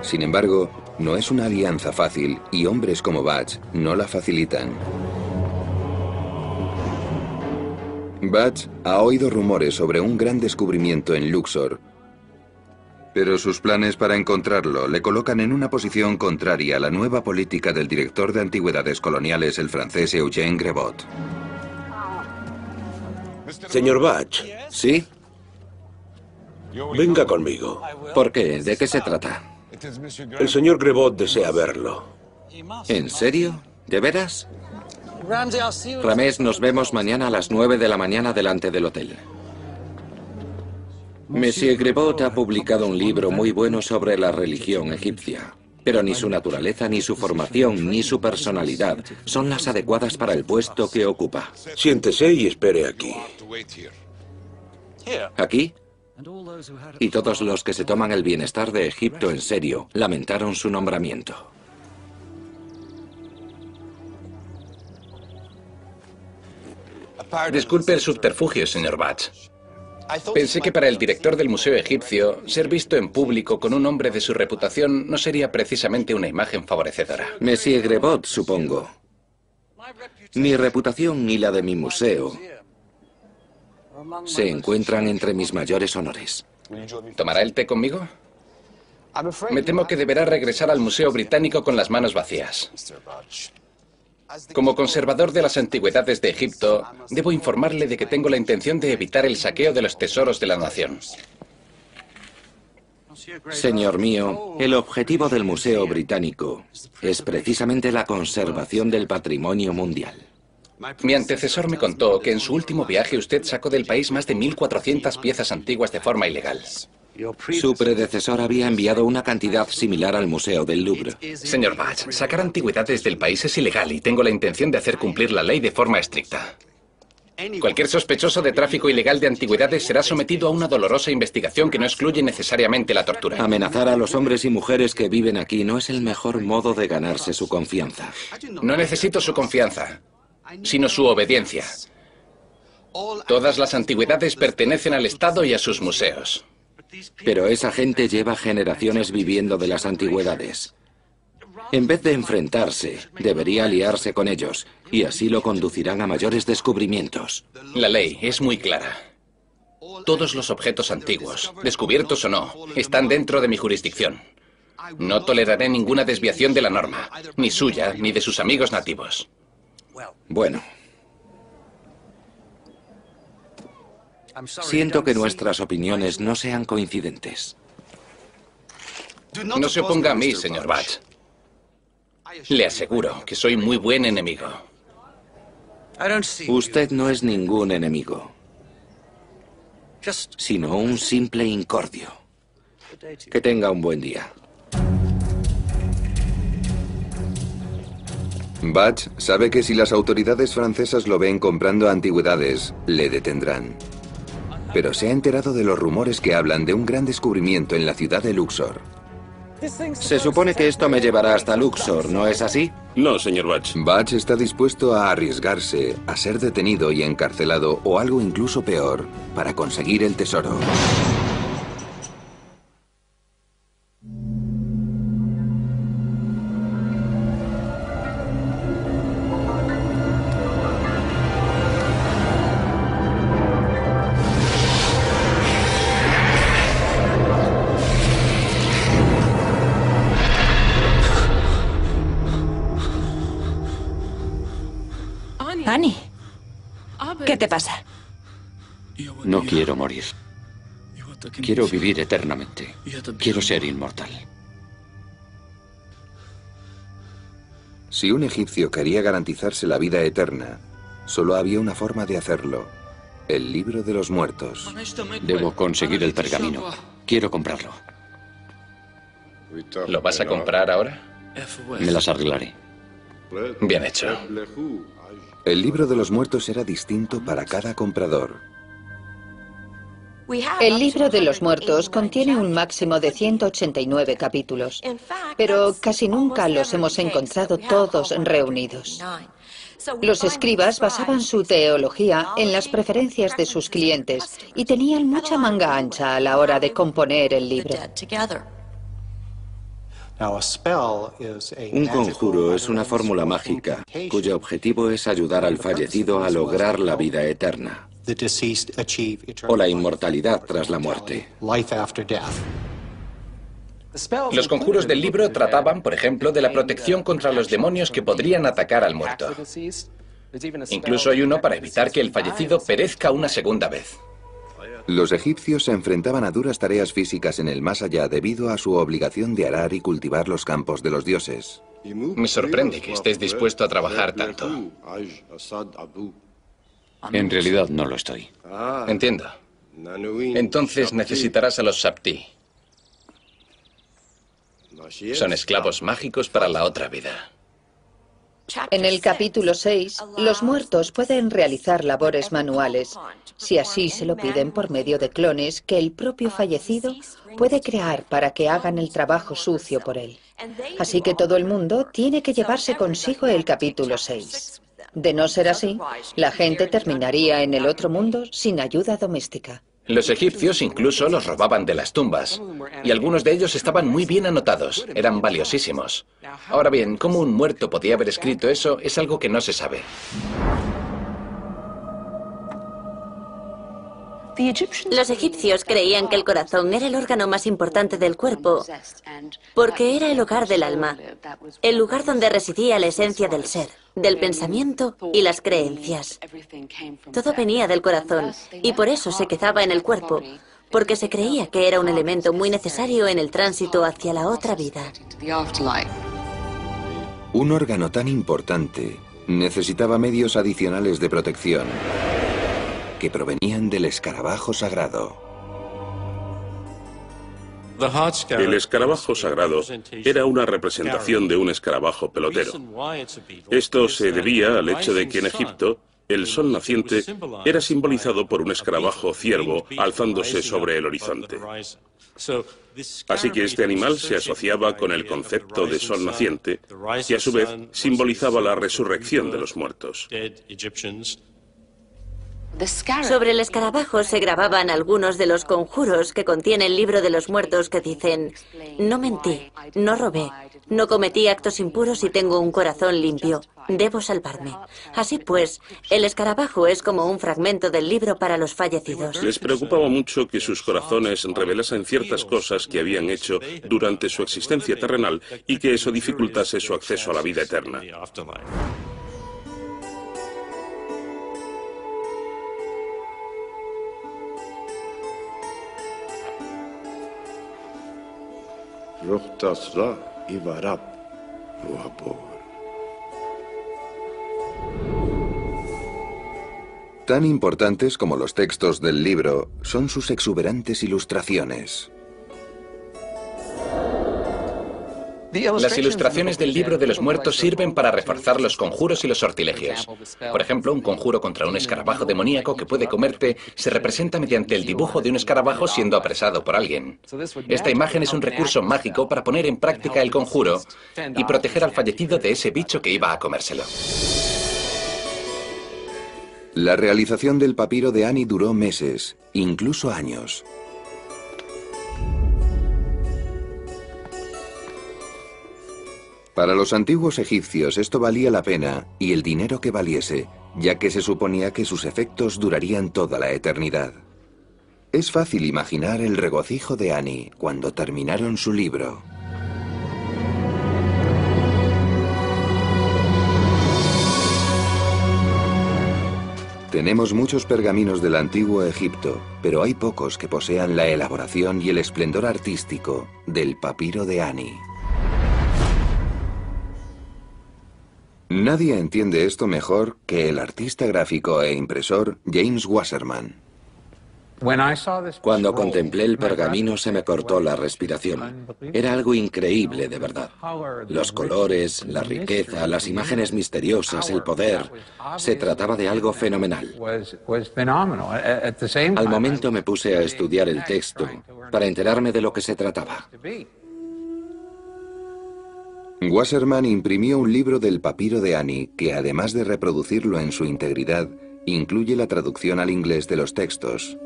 Sin embargo, no es una alianza fácil y hombres como Budge no la facilitan. Budge ha oído rumores sobre un gran descubrimiento en Luxor, pero sus planes para encontrarlo le colocan en una posición contraria a la nueva política del director de antigüedades coloniales, el francés Eugène Grevot. Señor Budge. ¿Sí? Venga conmigo. ¿Por qué? ¿De qué se trata? El señor Grevot desea verlo. ¿En serio? ¿De veras? Ramés, nos vemos mañana a las 9 de la mañana delante del hotel. Monsieur Grebot ha publicado un libro muy bueno sobre la religión egipcia, pero ni su naturaleza, ni su formación, ni su personalidad son las adecuadas para el puesto que ocupa. Siéntese y espere aquí. ¿Aquí? Y todos los que se toman el bienestar de Egipto en serio lamentaron su nombramiento. Disculpe el subterfugio, señor Batch. Pensé que para el director del Museo Egipcio, ser visto en público con un hombre de su reputación no sería precisamente una imagen favorecedora. Monsieur Grebot, supongo. Mi reputación y la de mi museo se encuentran entre mis mayores honores. ¿Tomará el té conmigo? Me temo que deberá regresar al Museo Británico con las manos vacías. Como conservador de las antigüedades de Egipto, debo informarle de que tengo la intención de evitar el saqueo de los tesoros de la nación. Señor mío, el objetivo del Museo Británico es precisamente la conservación del patrimonio mundial. Mi antecesor me contó que en su último viaje usted sacó del país más de 1.400 piezas antiguas de forma ilegal. Su predecesor había enviado una cantidad similar al Museo del Louvre. Señor Batch, sacar antigüedades del país es ilegal y tengo la intención de hacer cumplir la ley de forma estricta. Cualquier sospechoso de tráfico ilegal de antigüedades será sometido a una dolorosa investigación que no excluye necesariamente la tortura. Amenazar a los hombres y mujeres que viven aquí no es el mejor modo de ganarse su confianza. No necesito su confianza, sino su obediencia. Todas las antigüedades pertenecen al Estado y a sus museos. Pero esa gente lleva generaciones viviendo de las antigüedades. En vez de enfrentarse, debería aliarse con ellos, y así lo conducirán a mayores descubrimientos. La ley es muy clara. Todos los objetos antiguos, descubiertos o no, están dentro de mi jurisdicción. No toleraré ninguna desviación de la norma, ni suya, ni de sus amigos nativos. Bueno. Siento que nuestras opiniones no sean coincidentes. No se oponga a mí, señor Batch. Le aseguro que soy muy buen enemigo. Usted no es ningún enemigo, sino un simple incordio. Que tenga un buen día. Batch sabe que si las autoridades francesas lo ven comprando antigüedades, le detendrán. Pero se ha enterado de los rumores que hablan de un gran descubrimiento en la ciudad de Luxor. Se supone que esto me llevará hasta Luxor, ¿no es así? No, señor Batch. Batch está dispuesto a arriesgarse, a ser detenido y encarcelado, o algo incluso peor, para conseguir el tesoro. Annie, ¿qué te pasa? No quiero morir. Quiero vivir eternamente. Quiero ser inmortal. Si un egipcio quería garantizarse la vida eterna, solo había una forma de hacerlo: el libro de los muertos. Debo conseguir el pergamino. Quiero comprarlo. ¿Lo vas a comprar ahora? Me las arreglaré. Bien hecho. El libro de los muertos era distinto para cada comprador. El libro de los muertos contiene un máximo de 189 capítulos, pero casi nunca los hemos encontrado todos reunidos. Los escribas basaban su teología en las preferencias de sus clientes y tenían mucha manga ancha a la hora de componer el libro. Un conjuro es una fórmula mágica cuyo objetivo es ayudar al fallecido a lograr la vida eterna o la inmortalidad tras la muerte. Los conjuros del libro trataban, por ejemplo, de la protección contra los demonios que podrían atacar al muerto. Incluso hay uno para evitar que el fallecido perezca una segunda vez. Los egipcios se enfrentaban a duras tareas físicas en el más allá debido a su obligación de arar y cultivar los campos de los dioses. Me sorprende que estés dispuesto a trabajar tanto. En realidad no lo estoy. Entiendo. Entonces necesitarás a los Shabti. Son esclavos mágicos para la otra vida. En el capítulo 6, los muertos pueden realizar labores manuales, si así se lo piden por medio de clones que el propio fallecido puede crear para que hagan el trabajo sucio por él. Así que todo el mundo tiene que llevarse consigo el capítulo 6. De no ser así, la gente terminaría en el otro mundo sin ayuda doméstica. Los egipcios incluso los robaban de las tumbas, y algunos de ellos estaban muy bien anotados, eran valiosísimos. Ahora bien, cómo un muerto podía haber escrito eso es algo que no se sabe. Los egipcios creían que el corazón era el órgano más importante del cuerpo, porque era el hogar del alma, el lugar donde residía la esencia del ser, del pensamiento y las creencias. Todo venía del corazón, y por eso se quedaba en el cuerpo, porque se creía que era un elemento muy necesario en el tránsito hacia la otra vida. Un órgano tan importante necesitaba medios adicionales de protección que provenían del escarabajo sagrado. El escarabajo sagrado era una representación de un escarabajo pelotero. Esto se debía al hecho de que en Egipto el sol naciente era simbolizado por un escarabajo ciervo alzándose sobre el horizonte. Así que este animal se asociaba con el concepto de sol naciente, que a su vez simbolizaba la resurrección de los muertos. Sobre el escarabajo se grababan algunos de los conjuros que contiene el libro de los muertos que dicen: no mentí, no robé, no cometí actos impuros y tengo un corazón limpio, debo salvarme. Así pues, el escarabajo es como un fragmento del libro para los fallecidos. Les preocupaba mucho que sus corazones revelasen ciertas cosas que habían hecho durante su existencia terrenal y que eso dificultase su acceso a la vida eterna. Tan importantes como los textos del libro son sus exuberantes ilustraciones. Las ilustraciones del libro de los muertos sirven para reforzar los conjuros y los sortilegios. Por ejemplo, un conjuro contra un escarabajo demoníaco que puede comerte se representa mediante el dibujo de un escarabajo siendo apresado por alguien. Esta imagen es un recurso mágico para poner en práctica el conjuro y proteger al fallecido de ese bicho que iba a comérselo. La realización del papiro de Ani duró meses, incluso años. Para los antiguos egipcios esto valía la pena y el dinero que valiese, ya que se suponía que sus efectos durarían toda la eternidad. Es fácil imaginar el regocijo de Ani cuando terminaron su libro. Tenemos muchos pergaminos del antiguo Egipto, pero hay pocos que posean la elaboración y el esplendor artístico del papiro de Ani. Nadie entiende esto mejor que el artista gráfico e impresor James Wasserman. Cuando contemplé el pergamino se me cortó la respiración. Era algo increíble, de verdad. Los colores, la riqueza, las imágenes misteriosas, el poder. Se trataba de algo fenomenal. Al momento me puse a estudiar el texto para enterarme de lo que se trataba. Wasserman imprimió un libro del papiro de Ani que, además de reproducirlo en su integridad, incluye la traducción al inglés de los textos.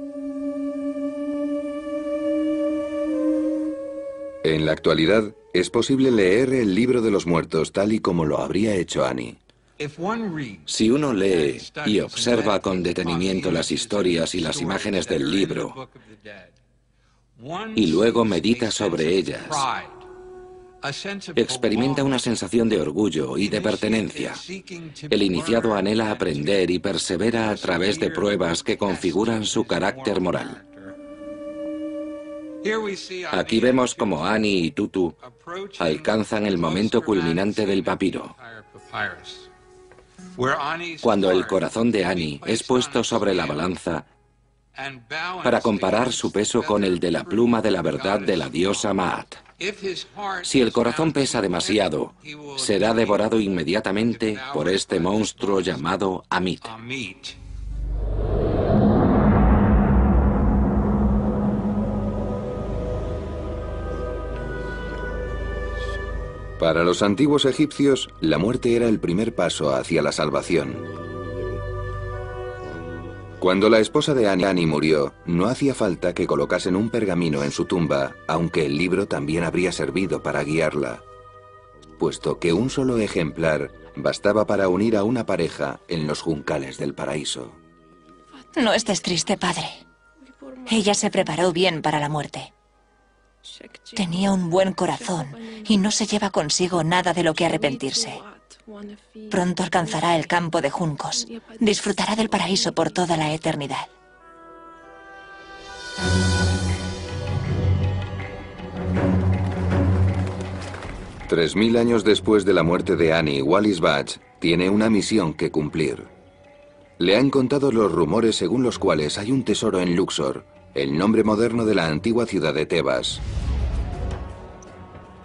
En la actualidad, es posible leer el libro de los muertos tal y como lo habría hecho Ani. Si uno lee y observa con detenimiento las historias y las imágenes del libro, y luego medita sobre ellas, experimenta una sensación de orgullo y de pertenencia. El iniciado anhela aprender y persevera a través de pruebas que configuran su carácter moral. Aquí vemos cómo Ani y Tutu alcanzan el momento culminante del papiro. Cuando el corazón de Ani es puesto sobre la balanza para comparar su peso con el de la pluma de la verdad de la diosa Maat. Si el corazón pesa demasiado, será devorado inmediatamente por este monstruo llamado Amit. Para los antiguos egipcios, la muerte era el primer paso hacia la salvación. Cuando la esposa de Ani murió, no hacía falta que colocasen un pergamino en su tumba, aunque el libro también habría servido para guiarla, puesto que un solo ejemplar bastaba para unir a una pareja en los juncales del paraíso. No estés triste, padre. Ella se preparó bien para la muerte. Tenía un buen corazón y no se lleva consigo nada de lo que arrepentirse. Pronto alcanzará el campo de juncos. Disfrutará del paraíso por toda la eternidad. $3000 años después de la muerte de Annie, Wallis Budge tiene una misión que cumplir. Le han contado los rumores según los cuales hay un tesoro en Luxor, el nombre moderno de la antigua ciudad de Tebas.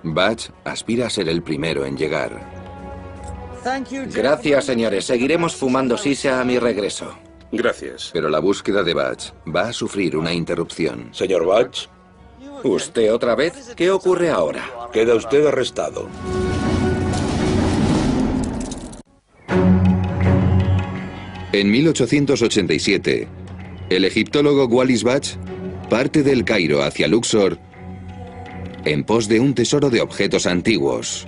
Budge aspira a ser el primero en llegar. Gracias, señores. Seguiremos fumando sisa a mi regreso. Gracias. Pero la búsqueda de Budge va a sufrir una interrupción. Señor Budge. ¿Usted otra vez? ¿Qué ocurre ahora? Queda usted arrestado. En 1887, el egiptólogo Wallis Budge parte del Cairo hacia Luxor en pos de un tesoro de objetos antiguos.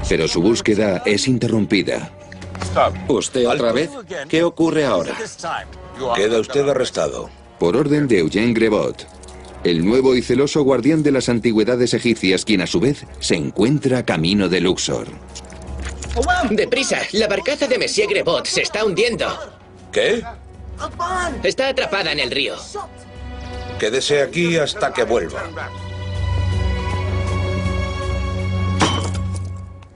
Pero su búsqueda es interrumpida. ¿Usted otra vez? ¿Qué ocurre ahora? Queda usted arrestado. Por orden de Eugène Grebot, el nuevo y celoso guardián de las antigüedades egipcias, quien a su vez se encuentra camino de Luxor. ¡Deprisa! La barcaza de Monsieur Grebot se está hundiendo. ¿Qué? Está atrapada en el río. Quédese aquí hasta que vuelva.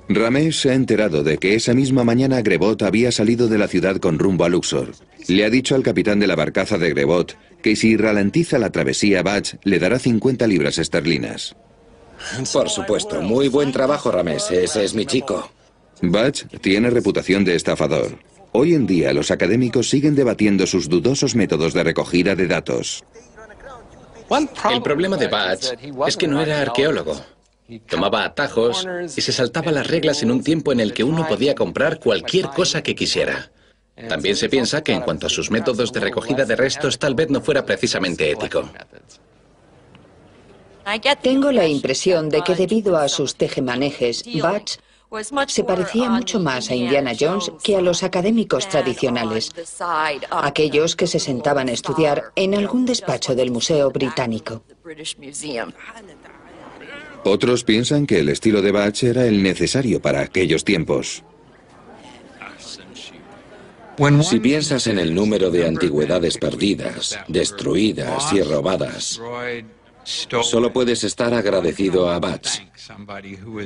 Ramés se ha enterado de que esa misma mañana Grebot había salido de la ciudad con rumbo a Luxor. Le ha dicho al capitán de la barcaza de Grebot que si ralentiza la travesía, Budge le dará 50 libras esterlinas. Por supuesto. Muy buen trabajo, Ramés. Ese es mi chico. Budge tiene reputación de estafador. Hoy en día los académicos siguen debatiendo sus dudosos métodos de recogida de datos. El problema de Budge es que no era arqueólogo. Tomaba atajos y se saltaba las reglas en un tiempo en el que uno podía comprar cualquier cosa que quisiera. También se piensa que en cuanto a sus métodos de recogida de restos, tal vez no fuera precisamente ético. Tengo la impresión de que debido a sus tejemanejes, Budge se parecía mucho más a Indiana Jones que a los académicos tradicionales, aquellos que se sentaban a estudiar en algún despacho del Museo Británico. Otros piensan que el estilo de Budge era el necesario para aquellos tiempos. Si piensas en el número de antigüedades perdidas, destruidas y robadas, solo puedes estar agradecido a Budge,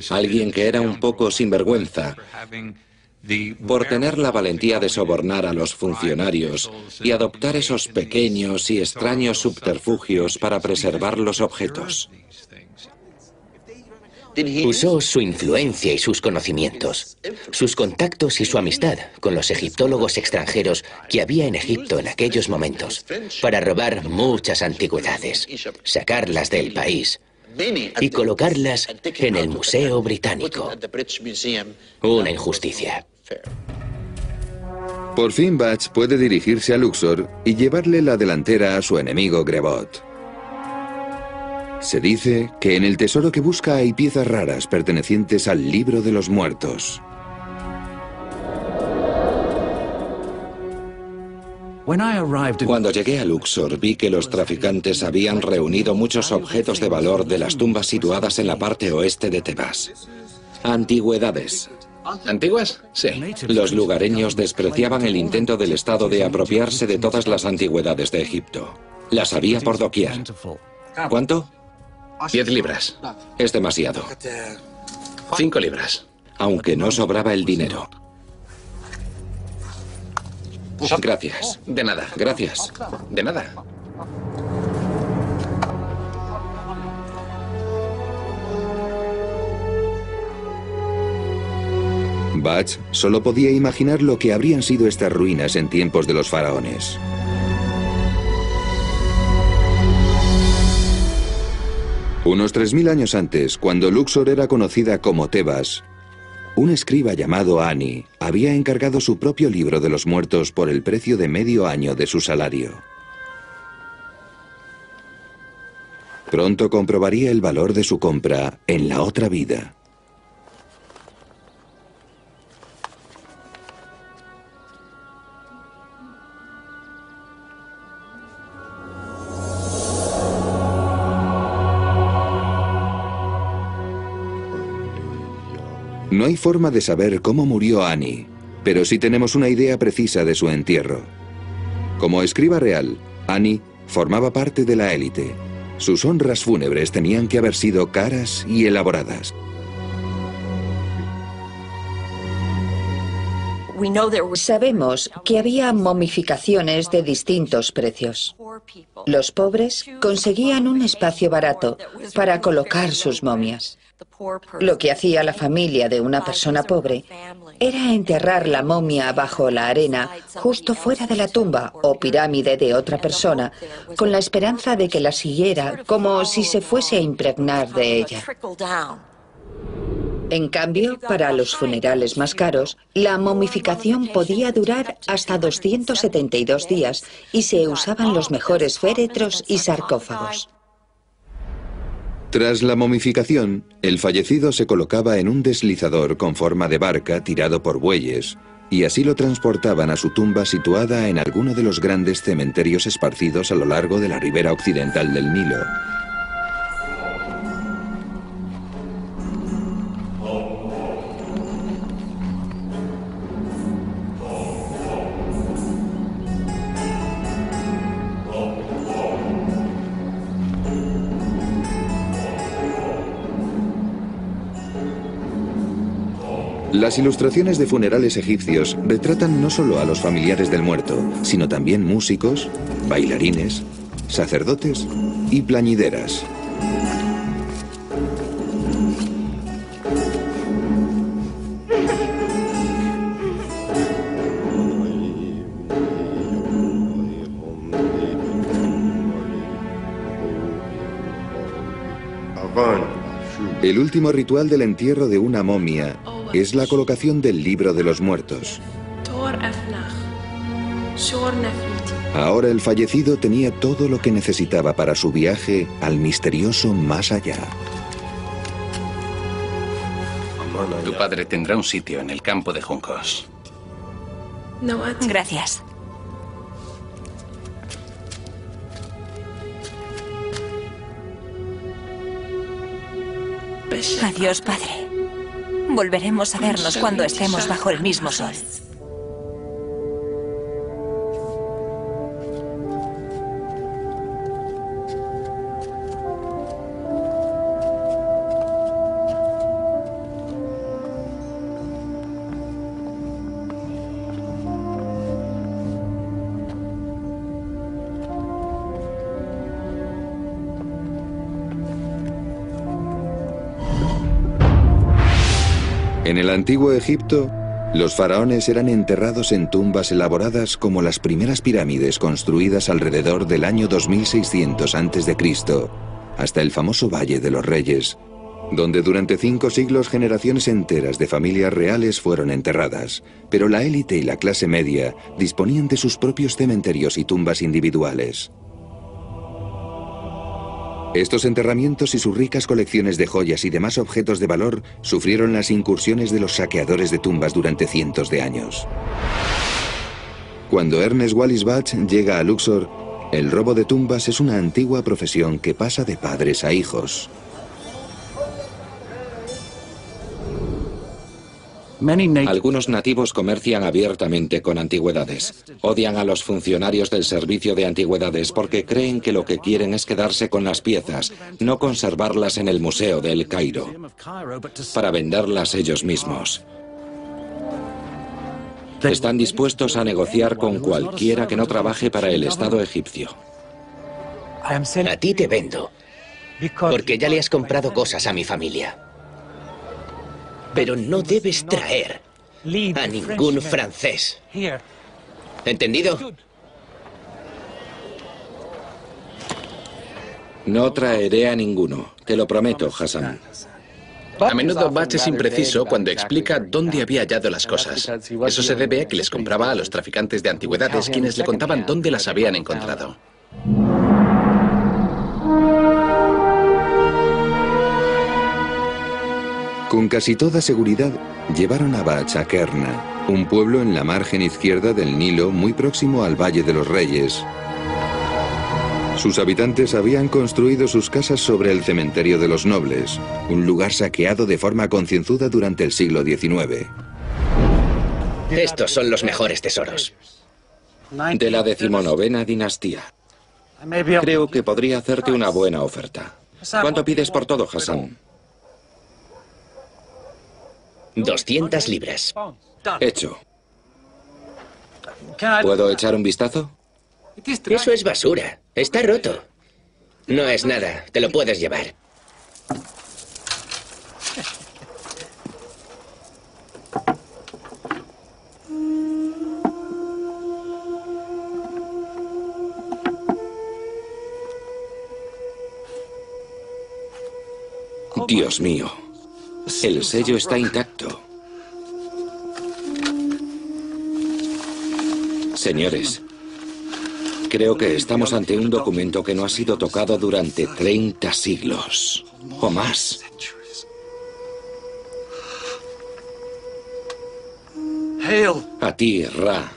alguien que era un poco sinvergüenza, por tener la valentía de sobornar a los funcionarios y adoptar esos pequeños y extraños subterfugios para preservar los objetos. Usó su influencia y sus conocimientos, sus contactos y su amistad con los egiptólogos extranjeros que había en Egipto en aquellos momentos para robar muchas antigüedades, sacarlas del país y colocarlas en el Museo Británico. Una injusticia. Por fin Budge puede dirigirse a Luxor y llevarle la delantera a su enemigo Grebot. Se dice que en el tesoro que busca hay piezas raras pertenecientes al libro de los muertos. Cuando llegué a Luxor vi que los traficantes habían reunido muchos objetos de valor de las tumbas situadas en la parte oeste de Tebas. Antigüedades. ¿Antiguas? Sí. Los lugareños despreciaban el intento del Estado de apropiarse de todas las antigüedades de Egipto. Las había por doquier. ¿Cuánto? 10 libras. Es demasiado. 5 libras. Aunque no sobraba el dinero. Gracias. De nada. Gracias. De nada. Bach solo podía imaginar lo que habrían sido estas ruinas en tiempos de los faraones. Unos 3000 años antes, cuando Luxor era conocida como Tebas, un escriba llamado Ani había encargado su propio libro de los muertos por el precio de medio año de su salario. Pronto comprobaría el valor de su compra en la otra vida. No hay forma de saber cómo murió Ani, pero sí tenemos una idea precisa de su entierro. Como escriba real, Ani formaba parte de la élite. Sus honras fúnebres tenían que haber sido caras y elaboradas. Sabemos que había momificaciones de distintos precios. Los pobres conseguían un espacio barato para colocar sus momias. Lo que hacía la familia de una persona pobre era enterrar la momia bajo la arena justo fuera de la tumba o pirámide de otra persona, con la esperanza de que la siguiera como si se fuese a impregnar de ella. En cambio, para los funerales más caros, la momificación podía durar hasta 272 días y se usaban los mejores féretros y sarcófagos. Tras la momificación, el fallecido se colocaba en un deslizador con forma de barca tirado por bueyes, y así lo transportaban a su tumba situada en alguno de los grandes cementerios esparcidos a lo largo de la ribera occidental del Nilo. Las ilustraciones de funerales egipcios retratan no solo a los familiares del muerto, sino también músicos, bailarines, sacerdotes y plañideras. El último ritual del entierro de una momia es la colocación del libro de los muertos. Ahora el fallecido tenía todo lo que necesitaba para su viaje al misterioso más allá. Tu padre tendrá un sitio en el campo de juncos. Gracias. Adiós, padre. Volveremos a vernos cuando estemos bajo el mismo sol. En el antiguo Egipto, los faraones eran enterrados en tumbas elaboradas como las primeras pirámides construidas alrededor del año 2600 a.C., hasta el famoso Valle de los Reyes, donde durante 5 siglos generaciones enteras de familias reales fueron enterradas, pero la élite y la clase media disponían de sus propios cementerios y tumbas individuales. Estos enterramientos y sus ricas colecciones de joyas y demás objetos de valor sufrieron las incursiones de los saqueadores de tumbas durante cientos de años. Cuando Ernest Wallis Bach llega a Luxor, el robo de tumbas es una antigua profesión que pasa de padres a hijos. Algunos nativos comercian abiertamente con antigüedades. Odian a los funcionarios del servicio de antigüedades porque creen que lo que quieren es quedarse con las piezas, no conservarlas en el Museo de El Cairo, para venderlas ellos mismos. Están dispuestos a negociar con cualquiera que no trabaje para el Estado egipcio. A ti te vendo, porque ya le has comprado cosas a mi familia. Pero no debes traer a ningún francés. ¿Entendido? No traeré a ninguno, te lo prometo, Hassan. A menudo Bach es impreciso cuando explica dónde había hallado las cosas. Eso se debe a que les compraba a los traficantes de antigüedades, quienes le contaban dónde las habían encontrado. Con casi toda seguridad, llevaron a Bach a Kerna, un pueblo en la margen izquierda del Nilo muy próximo al Valle de los Reyes. Sus habitantes habían construido sus casas sobre el cementerio de los nobles, un lugar saqueado de forma concienzuda durante el siglo XIX. Estos son los mejores tesoros. De la 19ª dinastía. Creo que podría hacerte una buena oferta. ¿Cuánto pides por todo, Hassan? 200 libras. Hecho. ¿Puedo echar un vistazo? Eso es basura. Está roto. No es nada. Te lo puedes llevar. Dios mío. El sello está intacto. Señores, creo que estamos ante un documento que no ha sido tocado durante 30 siglos o más. A ti, Ra,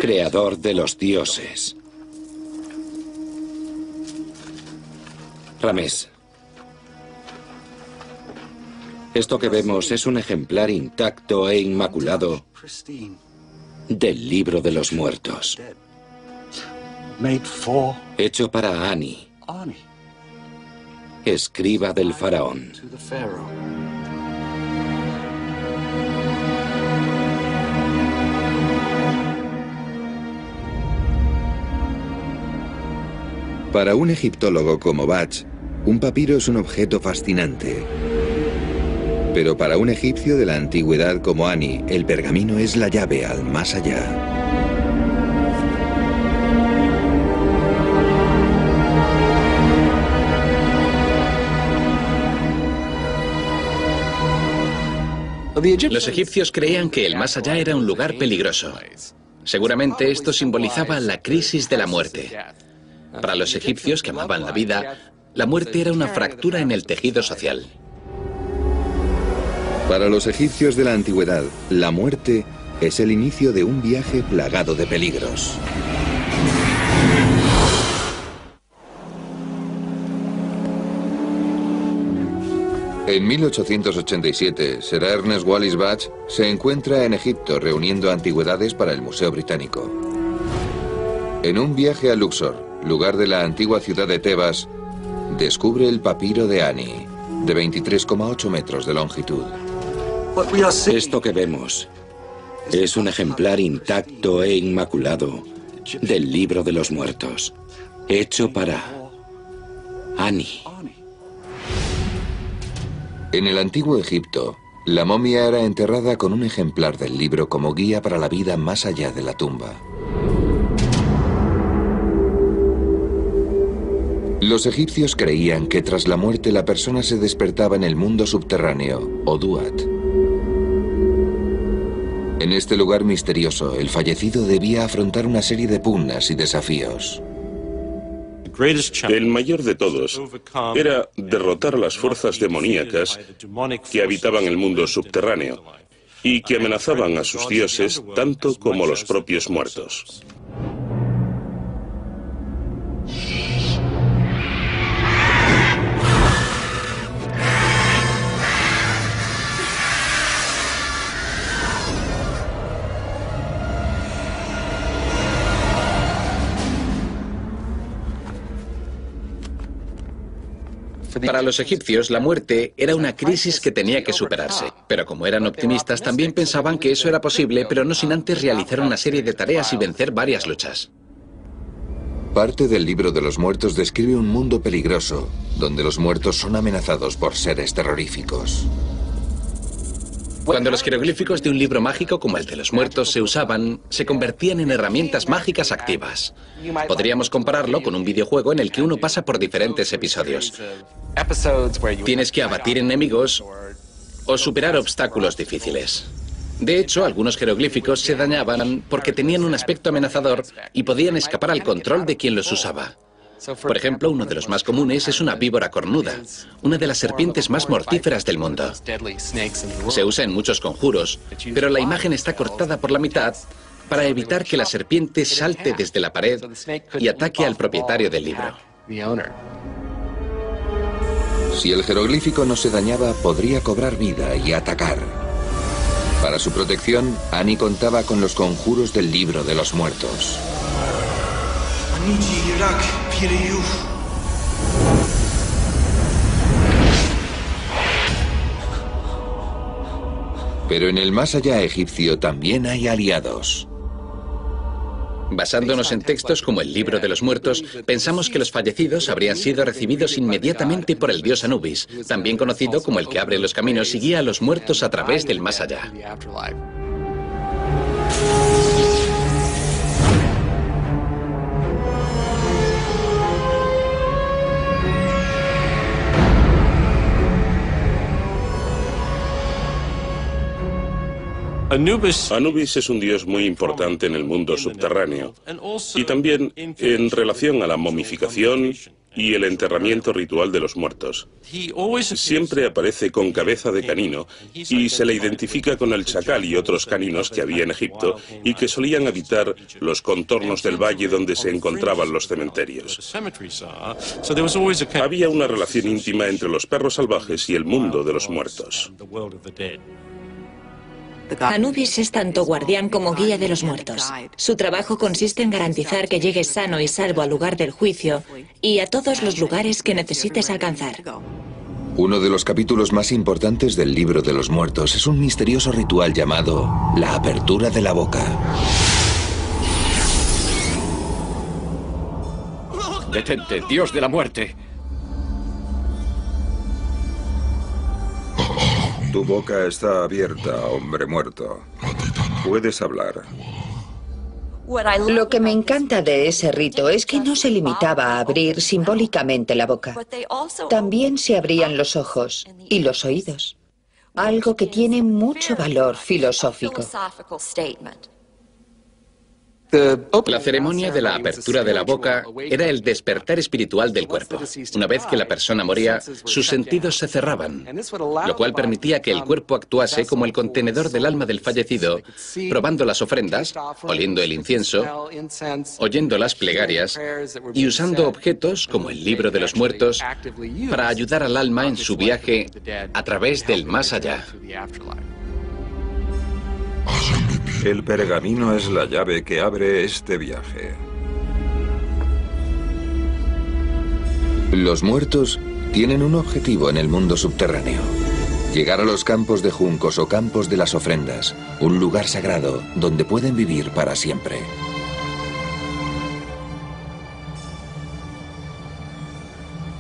creador de los dioses. Ramés, esto que vemos es un ejemplar intacto e inmaculado del Libro de los Muertos, hecho para Ani, escriba del faraón. Para un egiptólogo como Bach, un papiro es un objeto fascinante. Pero para un egipcio de la antigüedad como Ani, el pergamino es la llave al más allá. Los egipcios creían que el más allá era un lugar peligroso. Seguramente esto simbolizaba la crisis de la muerte. Para los egipcios que amaban la vida, la muerte era una fractura en el tejido social. Para los egipcios de la antigüedad, la muerte es el inicio de un viaje plagado de peligros. En 1887, Sir Ernest Wallis Bach se encuentra en Egipto reuniendo antigüedades para el Museo Británico. En un viaje a Luxor, lugar de la antigua ciudad de Tebas, descubre el papiro de Ani, de 23,8 metros de longitud. Esto que vemos es un ejemplar intacto e inmaculado del Libro de los Muertos, hecho para Ani. En el antiguo Egipto, la momia era enterrada con un ejemplar del libro como guía para la vida más allá de la tumba. Los egipcios creían que tras la muerte la persona se despertaba en el mundo subterráneo, o Duat. En este lugar misterioso, el fallecido debía afrontar una serie de pugnas y desafíos. El mayor de todos era derrotar a las fuerzas demoníacas que habitaban el mundo subterráneo y que amenazaban a sus dioses tanto como los propios muertos. Para los egipcios, la muerte era una crisis que tenía que superarse. Pero como eran optimistas, también pensaban que eso era posible, pero no sin antes realizar una serie de tareas y vencer varias luchas. Parte del libro de los muertos describe un mundo peligroso, donde los muertos son amenazados por seres terroríficos. Cuando los jeroglíficos de un libro mágico como el de los muertos se usaban, se convertían en herramientas mágicas activas. Podríamos compararlo con un videojuego en el que uno pasa por diferentes episodios. Tienes que abatir enemigos o superar obstáculos difíciles. De hecho, algunos jeroglíficos se dañaban porque tenían un aspecto amenazador y podían escapar al control de quien los usaba. Por ejemplo, uno de los más comunes es una víbora cornuda, una de las serpientes más mortíferas del mundo. Se usa en muchos conjuros, pero la imagen está cortada por la mitad para evitar que la serpiente salte desde la pared y ataque al propietario del libro. Si el jeroglífico no se dañaba, podría cobrar vida y atacar. Para su protección, Annie contaba con los conjuros del libro de los muertos. Pero en el más allá egipcio también hay aliados. Basándonos en textos como el libro de los muertos, pensamos que los fallecidos habrían sido recibidos inmediatamente por el dios Anubis, también conocido como el que abre los caminos y guía a los muertos a través del más allá. Anubis es un dios muy importante en el mundo subterráneo y también en relación a la momificación y el enterramiento ritual de los muertos. Siempre aparece con cabeza de canino y se le identifica con el chacal y otros caninos que había en Egipto y que solían habitar los contornos del valle donde se encontraban los cementerios. Había una relación íntima entre los perros salvajes y el mundo de los muertos. Anubis es tanto guardián como guía de los muertos. Su trabajo consiste en garantizar que llegues sano y salvo al lugar del juicio y a todos los lugares que necesites alcanzar. Uno de los capítulos más importantes del libro de los muertos es un misterioso ritual llamado la apertura de la boca. Detente, dios de la muerte. Tu boca está abierta, hombre muerto. Puedes hablar. Lo que me encanta de ese rito es que no se limitaba a abrir simbólicamente la boca. También se abrían los ojos y los oídos. Algo que tiene mucho valor filosófico. La ceremonia de la apertura de la boca era el despertar espiritual del cuerpo. Una vez que la persona moría, sus sentidos se cerraban, lo cual permitía que el cuerpo actuase como el contenedor del alma del fallecido, probando las ofrendas, oliendo el incienso, oyendo las plegarias y usando objetos como el libro de los muertos para ayudar al alma en su viaje a través del más allá. El pergamino es la llave que abre este viaje. Los muertos tienen un objetivo en el mundo subterráneo. Llegar a los campos de juncos o campos de las ofrendas, un lugar sagrado donde pueden vivir para siempre.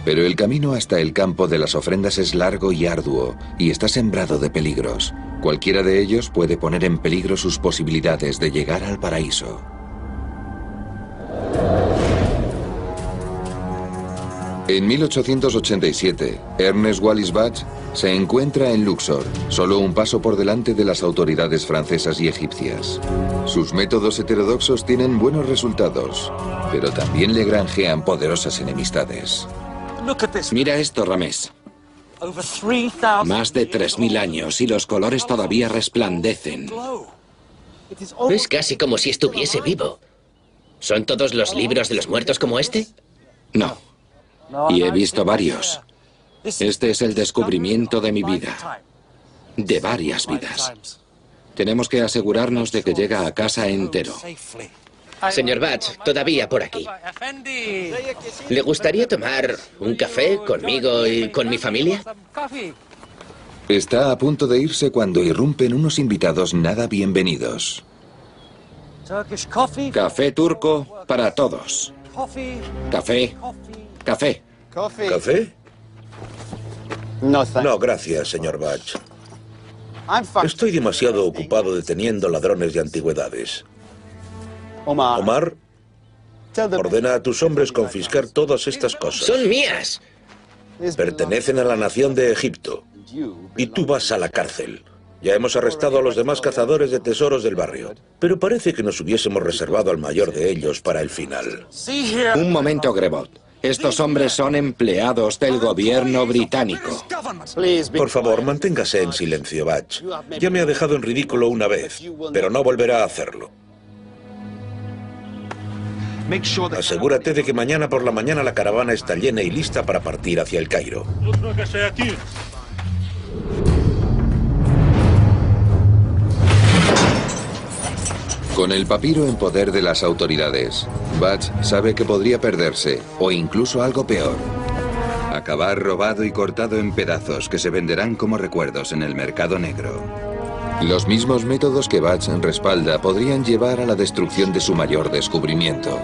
Pero el camino hasta el campo de las ofrendas es largo y arduo y está sembrado de peligros. Cualquiera de ellos puede poner en peligro sus posibilidades de llegar al paraíso. En 1887, Ernest Wallis Budge se encuentra en Luxor, solo un paso por delante de las autoridades francesas y egipcias. Sus métodos heterodoxos tienen buenos resultados, pero también le granjean poderosas enemistades. Mira esto, Ramés. Más de 3000 años y los colores todavía resplandecen. Es casi como si estuviese vivo. ¿Son todos los libros de los muertos como este? No. Y he visto varios. Este es el descubrimiento de mi vida. De varias vidas. Tenemos que asegurarnos de que llega a casa entero. Señor Budge, todavía por aquí. ¿Le gustaría tomar un café conmigo y con mi familia? Está a punto de irse cuando irrumpen unos invitados nada bienvenidos. Café turco para todos. Café. Café. ¿Café? No, gracias, señor Batch. Estoy demasiado ocupado deteniendo ladrones de antigüedades. Omar, ordena a tus hombres confiscar todas estas cosas. ¡Son mías! Pertenecen a la nación de Egipto. Y tú vas a la cárcel. Ya hemos arrestado a los demás cazadores de tesoros del barrio. Pero parece que nos hubiésemos reservado al mayor de ellos para el final. Un momento, Grebot. Estos hombres son empleados del gobierno británico. Por favor, manténgase en silencio, Batch. Ya me ha dejado en ridículo una vez, pero no volverá a hacerlo. Asegúrate de que mañana por la mañana la caravana está llena y lista para partir hacia el Cairo. Con el papiro en poder de las autoridades, Batch sabe que podría perderse, o incluso algo peor. Acabar robado y cortado en pedazos que se venderán como recuerdos en el mercado negro. Los mismos métodos que Batch respalda podrían llevar a la destrucción de su mayor descubrimiento.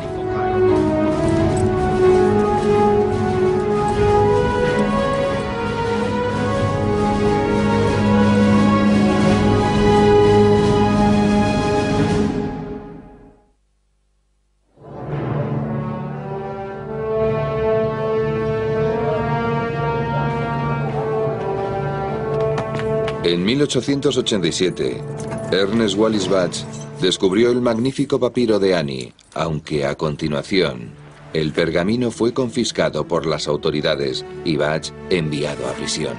En 1887, Ernest Wallis Batch descubrió el magnífico papiro de Ani, aunque a continuación, el pergamino fue confiscado por las autoridades y Batch enviado a prisión.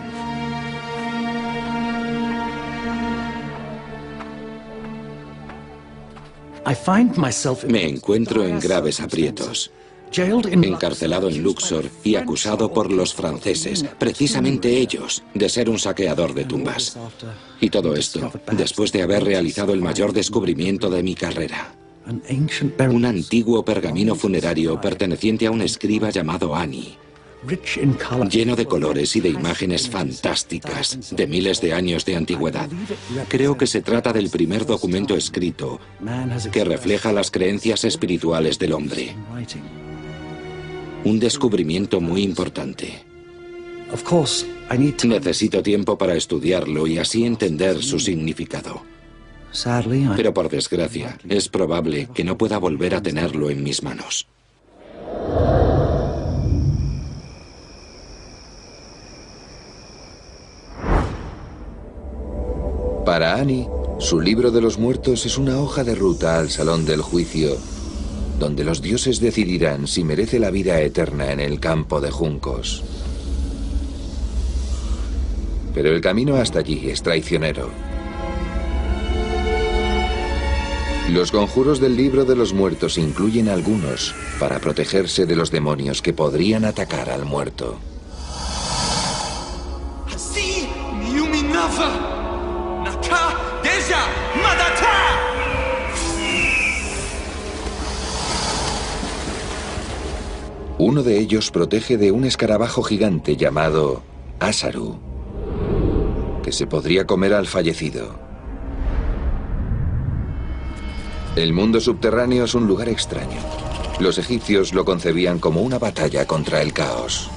Me encuentro en graves aprietos. Encarcelado en Luxor y acusado por los franceses, precisamente ellos, de ser un saqueador de tumbas. Y todo esto después de haber realizado el mayor descubrimiento de mi carrera. Un antiguo pergamino funerario perteneciente a un escriba llamado Ani, lleno de colores y de imágenes fantásticas de miles de años de antigüedad. Creo que se trata del primer documento escrito que refleja las creencias espirituales del hombre. Un descubrimiento muy importante. Necesito tiempo para estudiarlo y así entender su significado. Pero por desgracia, es probable que no pueda volver a tenerlo en mis manos. Para Annie, su libro de los muertos es una hoja de ruta al salón del juicio, donde los dioses decidirán si merece la vida eterna en el campo de juncos. Pero el camino hasta allí es traicionero. Los conjuros del libro de los muertos incluyen algunos para protegerse de los demonios que podrían atacar al muerto. Uno de ellos protege de un escarabajo gigante llamado Asaru, que se podría comer al fallecido. El mundo subterráneo es un lugar extraño. Los egipcios lo concebían como una batalla contra el caos.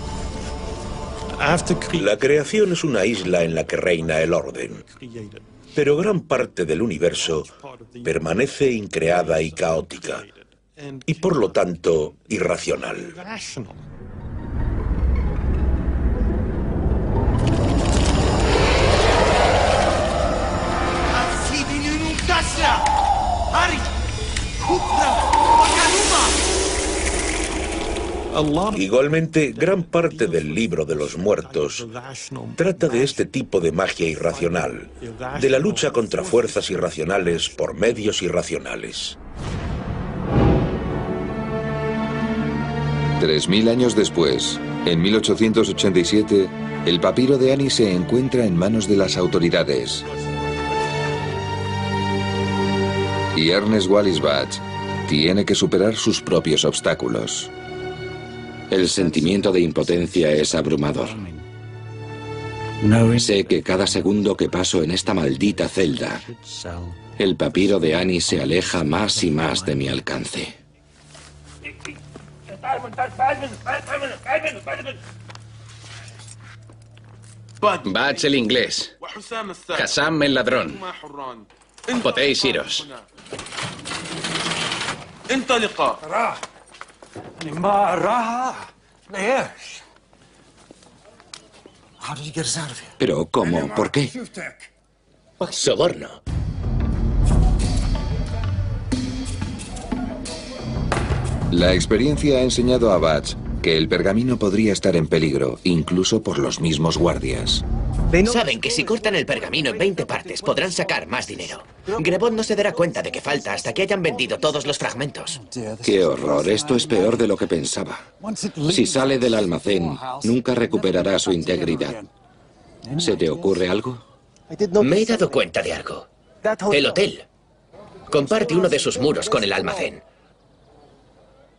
La creación es una isla en la que reina el orden, pero gran parte del universo permanece increada y caótica, y por lo tanto irracional. Igualmente, gran parte del libro de los muertos trata de este tipo de magia irracional, de la lucha contra fuerzas irracionales por medios irracionales. 3000 años después, en 1887, el papiro de Ani se encuentra en manos de las autoridades. Y Ernest Wallis Batch tiene que superar sus propios obstáculos. El sentimiento de impotencia es abrumador. Sé que cada segundo que paso en esta maldita celda, el papiro de Ani se aleja más y más de mi alcance. Bach el inglés. Hassam el ladrón. Podéis iros. Pero, ¿cómo? ¿Por qué? Soborno. La experiencia ha enseñado a Bach que el pergamino podría estar en peligro, incluso por los mismos guardias. Saben que si cortan el pergamino en 20 partes, podrán sacar más dinero. Grebot no se dará cuenta de que falta hasta que hayan vendido todos los fragmentos. ¡Qué horror! Esto es peor de lo que pensaba. Si sale del almacén, nunca recuperará su integridad. ¿Se te ocurre algo? Me he dado cuenta de algo. El hotel comparte uno de sus muros con el almacén.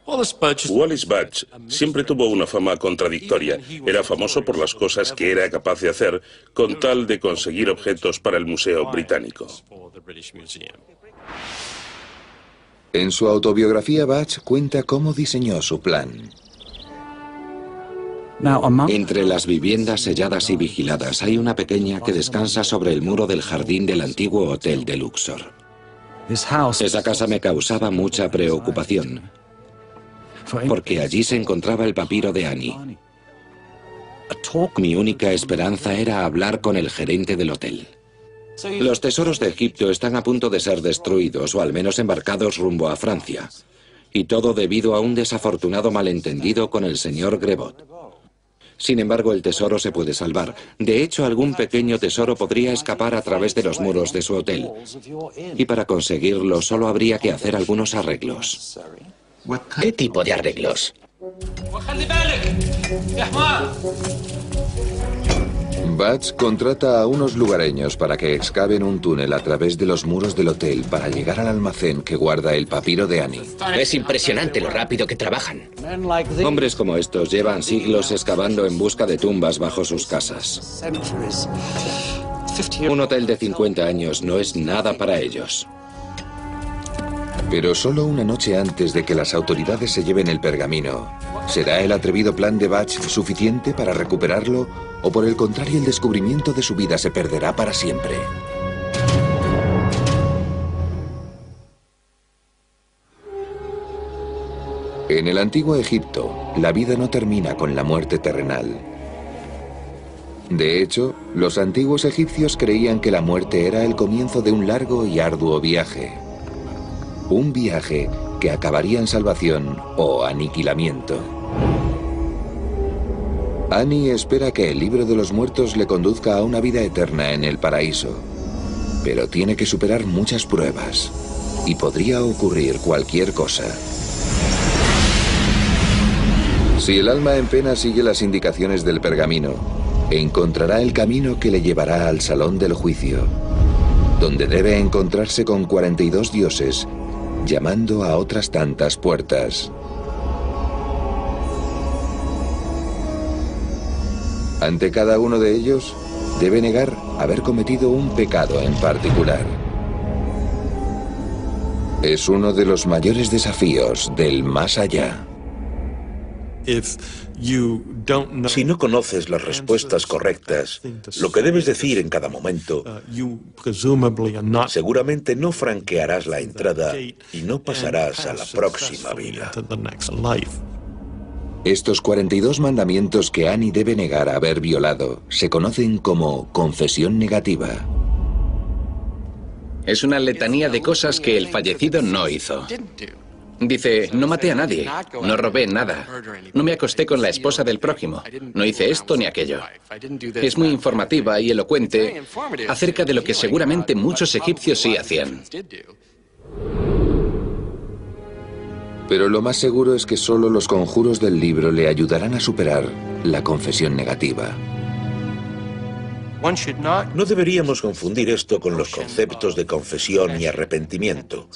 Wallis Budge siempre tuvo una fama contradictoria. Era famoso por las cosas que era capaz de hacer con tal de conseguir objetos para el Museo Británico. En su autobiografía, Bach cuenta cómo diseñó su plan. Entre las viviendas selladas y vigiladas hay una pequeña que descansa sobre el muro del jardín del antiguo hotel de Luxor. Esa casa me causaba mucha preocupación, porque allí se encontraba el papiro de Annie. Mi única esperanza era hablar con el gerente del hotel. Los tesoros de Egipto están a punto de ser destruidos, o al menos embarcados rumbo a Francia. Y todo debido a un desafortunado malentendido con el señor Grebot. Sin embargo, el tesoro se puede salvar. De hecho, algún pequeño tesoro podría escapar a través de los muros de su hotel. Y para conseguirlo, solo habría que hacer algunos arreglos. ¿Qué tipo de arreglos? Bach contrata a unos lugareños para que excaven un túnel a través de los muros del hotel para llegar al almacén que guarda el papiro de Annie. Es impresionante lo rápido que trabajan. Hombres como estos llevan siglos excavando en busca de tumbas bajo sus casas. Un hotel de 50 años no es nada para ellos. Pero solo una noche antes de que las autoridades se lleven el pergamino, ¿será el atrevido plan de Bach suficiente para recuperarlo? ¿O por el contrario, el descubrimiento de su vida se perderá para siempre? En el antiguo Egipto, la vida no termina con la muerte terrenal. De hecho, los antiguos egipcios creían que la muerte era el comienzo de un largo y arduo viaje. Un viaje que acabaría en salvación o aniquilamiento. Annie espera que el libro de los muertos le conduzca a una vida eterna en el paraíso. Pero tiene que superar muchas pruebas. Y podría ocurrir cualquier cosa. Si el alma en pena sigue las indicaciones del pergamino, encontrará el camino que le llevará al salón del juicio, donde debe encontrarse con 42 dioses, llamando a otras tantas puertas. Ante cada uno de ellos, debe negar haber cometido un pecado en particular. Es uno de los mayores desafíos del más allá. Si no conoces las respuestas correctas, lo que debes decir en cada momento, seguramente no franquearás la entrada y no pasarás a la próxima vida. Estos 42 mandamientos que Annie debe negar haber violado se conocen como confesión negativa. Es una letanía de cosas que el fallecido no hizo. Dice, no maté a nadie, no robé nada, no me acosté con la esposa del prójimo, no hice esto ni aquello. Es muy informativa y elocuente acerca de lo que seguramente muchos egipcios sí hacían. Pero lo más seguro es que solo los conjuros del libro le ayudarán a superar la confesión negativa. No deberíamos confundir esto con los conceptos de confesión y arrepentimiento.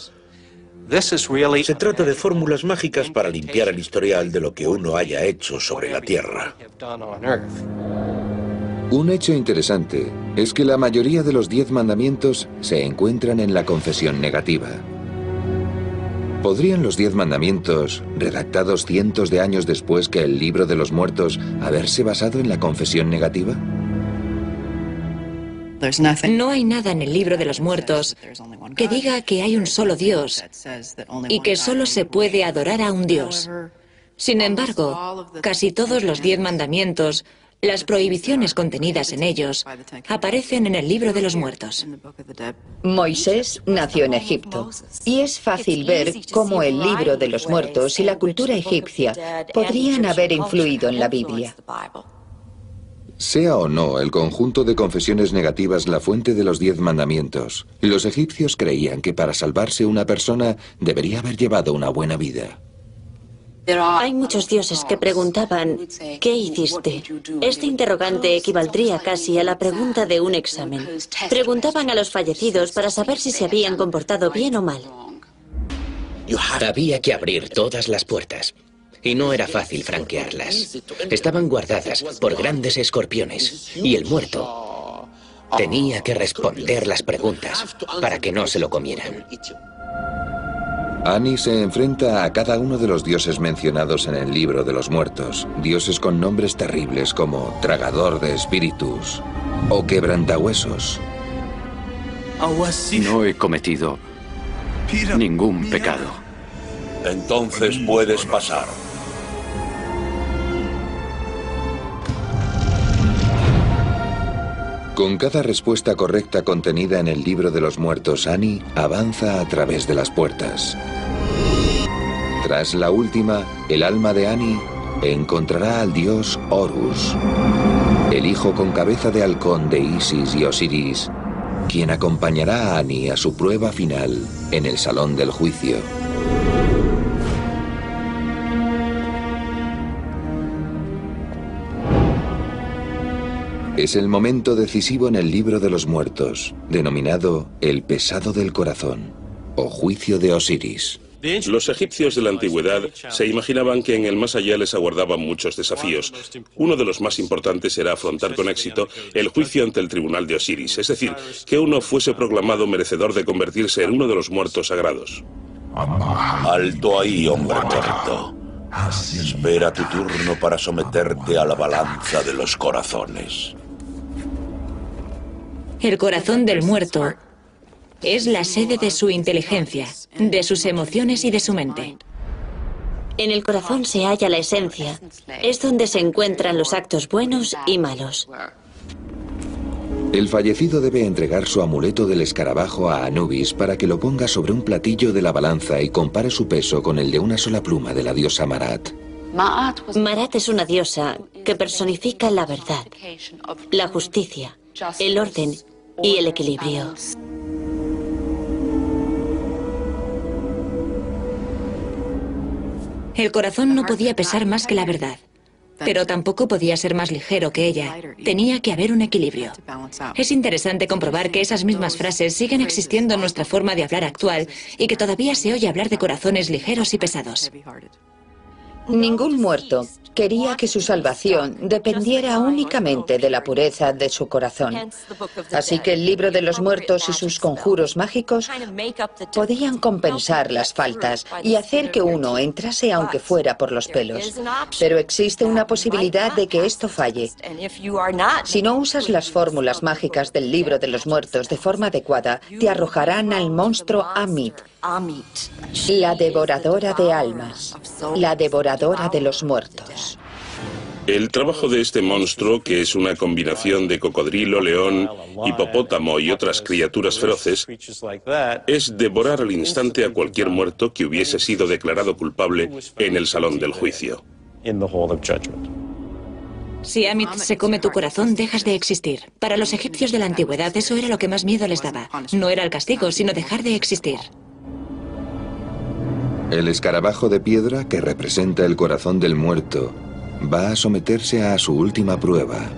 Se trata de fórmulas mágicas para limpiar el historial de lo que uno haya hecho sobre la tierra. Un hecho interesante es que la mayoría de los 10 mandamientos se encuentran en la confesión negativa. ¿Podrían los 10 mandamientos, redactados cientos de años después que el libro de los muertos, haberse basado en la confesión negativa? No hay nada en el libro de los muertos que diga que hay un solo Dios y que solo se puede adorar a un Dios. Sin embargo, casi todos los 10 mandamientos, las prohibiciones contenidas en ellos, aparecen en el libro de los muertos. Moisés nació en Egipto, y es fácil ver cómo el libro de los muertos y la cultura egipcia podrían haber influido en la Biblia. Sea o no el conjunto de confesiones negativas la fuente de los 10 mandamientos, los egipcios creían que para salvarse una persona debería haber llevado una buena vida. Hay muchos dioses que preguntaban, ¿qué hiciste? Este interrogante equivaldría casi a la pregunta de un examen. Preguntaban a los fallecidos para saber si se habían comportado bien o mal. Había que abrir todas las puertas. Y no era fácil franquearlas. Estaban guardadas por grandes escorpiones. Y el muerto tenía que responder las preguntas para que no se lo comieran. Ani se enfrenta a cada uno de los dioses mencionados en el libro de los muertos, dioses con nombres terribles como tragador de espíritus o quebrantahuesos. No he cometido ningún pecado. Entonces puedes pasar. Con cada respuesta correcta contenida en el libro de los muertos, Ani avanza a través de las puertas. Tras la última, el alma de Ani encontrará al dios Horus, el hijo con cabeza de halcón de Isis y Osiris, quien acompañará a Ani a su prueba final en el salón del juicio. Es el momento decisivo en el libro de los muertos, denominado el pesado del corazón, o juicio de Osiris. Los egipcios de la antigüedad se imaginaban que en el más allá les aguardaban muchos desafíos. Uno de los más importantes era afrontar con éxito el juicio ante el tribunal de Osiris, es decir, que uno fuese proclamado merecedor de convertirse en uno de los muertos sagrados. Alto ahí, hombre muerto. Espera tu turno para someterte a la balanza de los corazones. El corazón del muerto es la sede de su inteligencia, de sus emociones y de su mente. En el corazón se halla la esencia. Es donde se encuentran los actos buenos y malos. El fallecido debe entregar su amuleto del escarabajo a Anubis para que lo ponga sobre un platillo de la balanza y compare su peso con el de una sola pluma de la diosa Maat. Maat es una diosa que personifica la verdad, la justicia, el orden y el equilibrio. El corazón no podía pesar más que la verdad, pero tampoco podía ser más ligero que ella. Tenía que haber un equilibrio. Es interesante comprobar que esas mismas frases siguen existiendo en nuestra forma de hablar actual y que todavía se oye hablar de corazones ligeros y pesados. Ningún muerto quería que su salvación dependiera únicamente de la pureza de su corazón. Así que el libro de los muertos y sus conjuros mágicos podían compensar las faltas y hacer que uno entrase aunque fuera por los pelos. Pero existe una posibilidad de que esto falle. Si no usas las fórmulas mágicas del libro de los muertos de forma adecuada, te arrojarán al monstruo Amit, la devoradora de almas, la devoradora de los muertos. El trabajo de este monstruo, que es una combinación de cocodrilo, león, hipopótamo y otras criaturas feroces, es devorar al instante a cualquier muerto que hubiese sido declarado culpable en el salón del juicio. Si Amit se come tu corazón, dejas de existir. Para los egipcios de la antigüedad eso era lo que más miedo les daba. No era el castigo, sino dejar de existir. El escarabajo de piedra, que representa el corazón del muerto, va a someterse a su última prueba,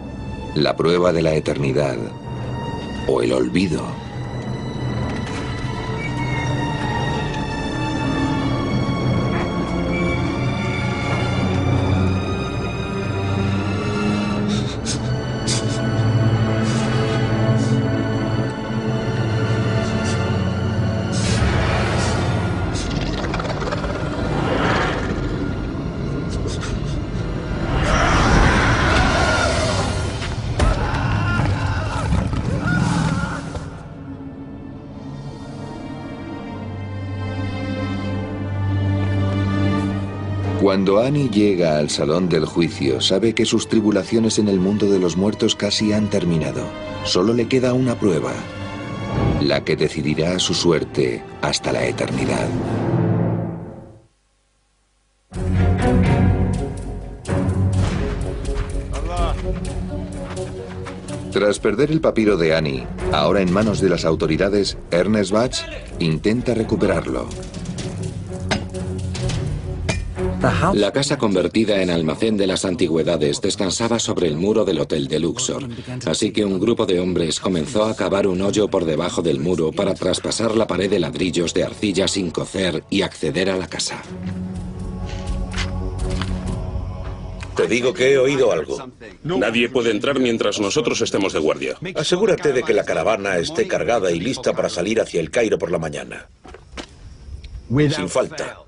la prueba de la eternidad, o el olvido. Cuando Annie llega al salón del juicio, sabe que sus tribulaciones en el mundo de los muertos casi han terminado. Solo le queda una prueba, la que decidirá su suerte hasta la eternidad. Tras perder el papiro de Annie, ahora en manos de las autoridades, Ernest Bach intenta recuperarlo. La casa convertida en almacén de las antigüedades descansaba sobre el muro del Hotel de Luxor, así que un grupo de hombres comenzó a cavar un hoyo por debajo del muro para traspasar la pared de ladrillos de arcilla sin cocer y acceder a la casa. Te digo que he oído algo. Nadie puede entrar mientras nosotros estemos de guardia. Asegúrate de que la caravana esté cargada y lista para salir hacia el Cairo por la mañana. Sin falta.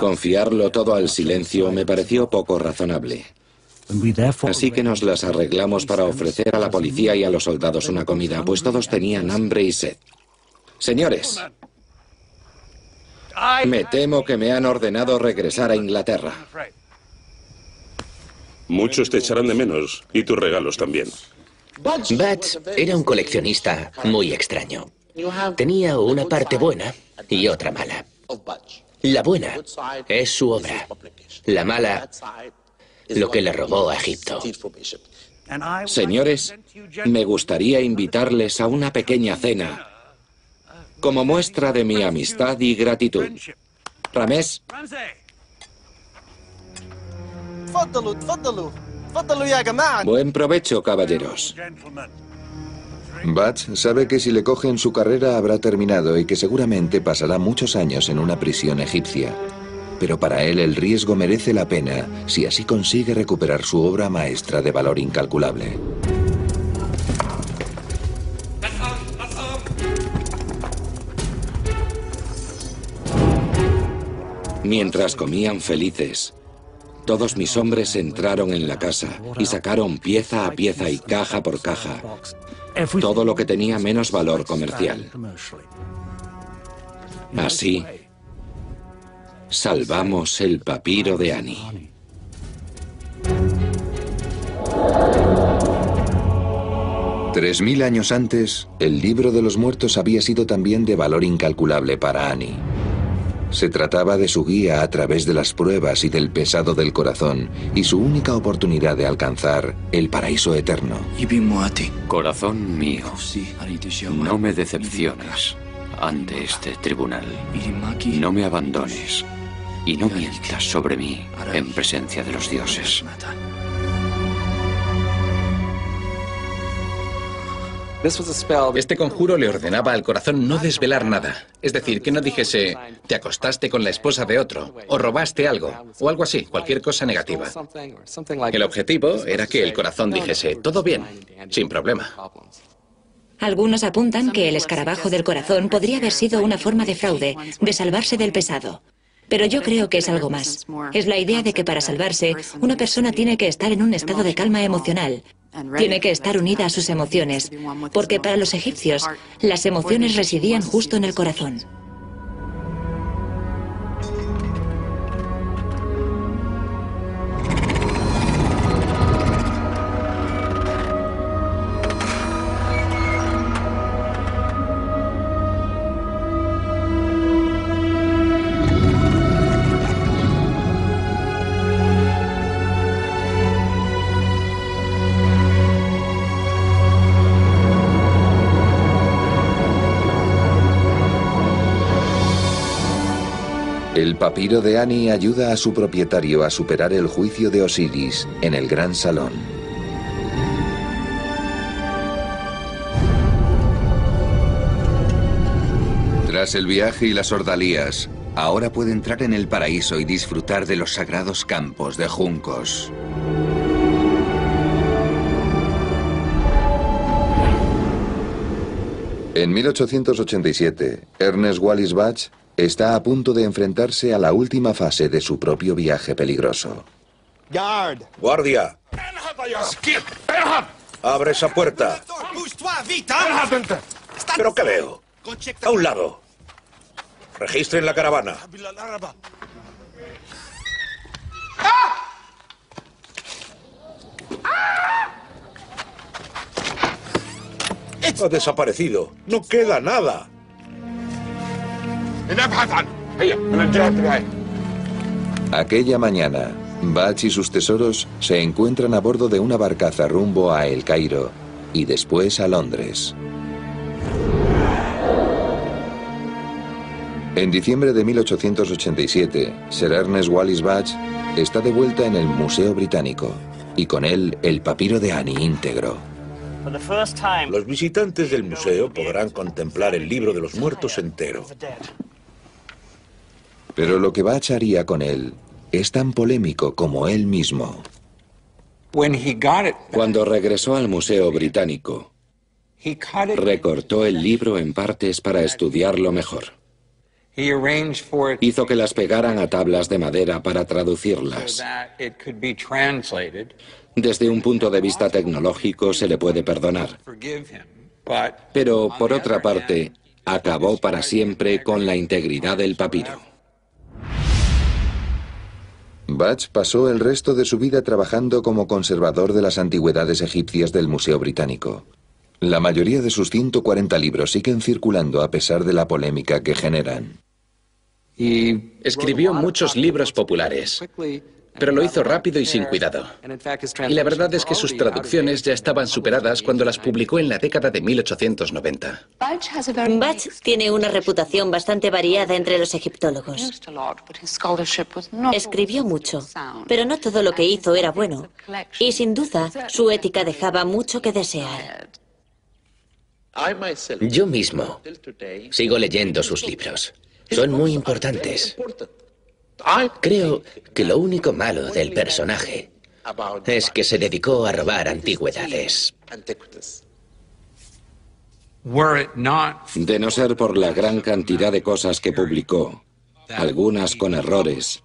Confiarlo todo al silencio me pareció poco razonable. Así que nos las arreglamos para ofrecer a la policía y a los soldados una comida, pues todos tenían hambre y sed. Señores, me temo que me han ordenado regresar a Inglaterra. Muchos te echarán de menos, y tus regalos también. Bach era un coleccionista muy extraño. Tenía una parte buena y otra mala. La buena es su obra. La mala, lo que le robó a Egipto. Señores, me gustaría invitarles a una pequeña cena como muestra de mi amistad y gratitud. Ramés. Buen provecho, caballeros. Bach sabe que si le cogen su carrera habrá terminado y que seguramente pasará muchos años en una prisión egipcia. Pero para él el riesgo merece la pena si así consigue recuperar su obra maestra de valor incalculable. Mientras comían felices, todos mis hombres entraron en la casa y sacaron pieza a pieza y caja por caja todo lo que tenía menos valor comercial. Así, salvamos el papiro de Annie. $3000 años antes, el libro de los muertos había sido también de valor incalculable para Annie. Se trataba de su guía a través de las pruebas y del pesado del corazón, y su única oportunidad de alcanzar el paraíso eterno. Corazón mío, no me decepciones ante este tribunal. No me abandones y no mientas sobre mí en presencia de los dioses. Este conjuro le ordenaba al corazón no desvelar nada. Es decir, que no dijese, te acostaste con la esposa de otro, o robaste algo, o algo así, cualquier cosa negativa. El objetivo era que el corazón dijese, todo bien, sin problema. Algunos apuntan que el escarabajo del corazón podría haber sido una forma de fraude, de salvarse del pesado. Pero yo creo que es algo más. Es la idea de que para salvarse, una persona tiene que estar en un estado de calma emocional. Tiene que estar unida a sus emociones, porque para los egipcios, las emociones residían justo en el corazón. El papiro de Annie ayuda a su propietario a superar el juicio de Osiris en el Gran Salón. Tras el viaje y las ordalías, ahora puede entrar en el paraíso y disfrutar de los sagrados campos de juncos. En 1887, Ernest Wallis Bach está a punto de enfrentarse a la última fase de su propio viaje peligroso. ¡Guardia! ¡Abre esa puerta! ¿Pero qué veo? A un lado. Registren la caravana. Ha desaparecido. No queda nada. Aquella mañana, Bach y sus tesoros se encuentran a bordo de una barcaza rumbo a El Cairo y después a Londres. En diciembre de 1887, Sir Ernest Wallis Bach está de vuelta en el Museo Británico y con él el papiro de Annie íntegro. Los visitantes del museo podrán contemplar el libro de los muertos entero. Pero lo que Bach haría con él es tan polémico como él mismo. Cuando regresó al Museo Británico, recortó el libro en partes para estudiarlo mejor. Hizo que las pegaran a tablas de madera para traducirlas. Desde un punto de vista tecnológico se le puede perdonar. Pero, por otra parte, acabó para siempre con la integridad del papiro. Bach pasó el resto de su vida trabajando como conservador de las antigüedades egipcias del Museo Británico. La mayoría de sus 140 libros siguen circulando a pesar de la polémica que generan. Escribió muchos libros populares, pero lo hizo rápido y sin cuidado. Y la verdad es que sus traducciones ya estaban superadas cuando las publicó en la década de 1890. Bach tiene una reputación bastante variada entre los egiptólogos. Escribió mucho, pero no todo lo que hizo era bueno. Y sin duda, su ética dejaba mucho que desear. Yo mismo sigo leyendo sus libros. Son muy importantes. Creo que lo único malo del personaje es que se dedicó a robar antigüedades. De no ser por la gran cantidad de cosas que publicó, algunas con errores,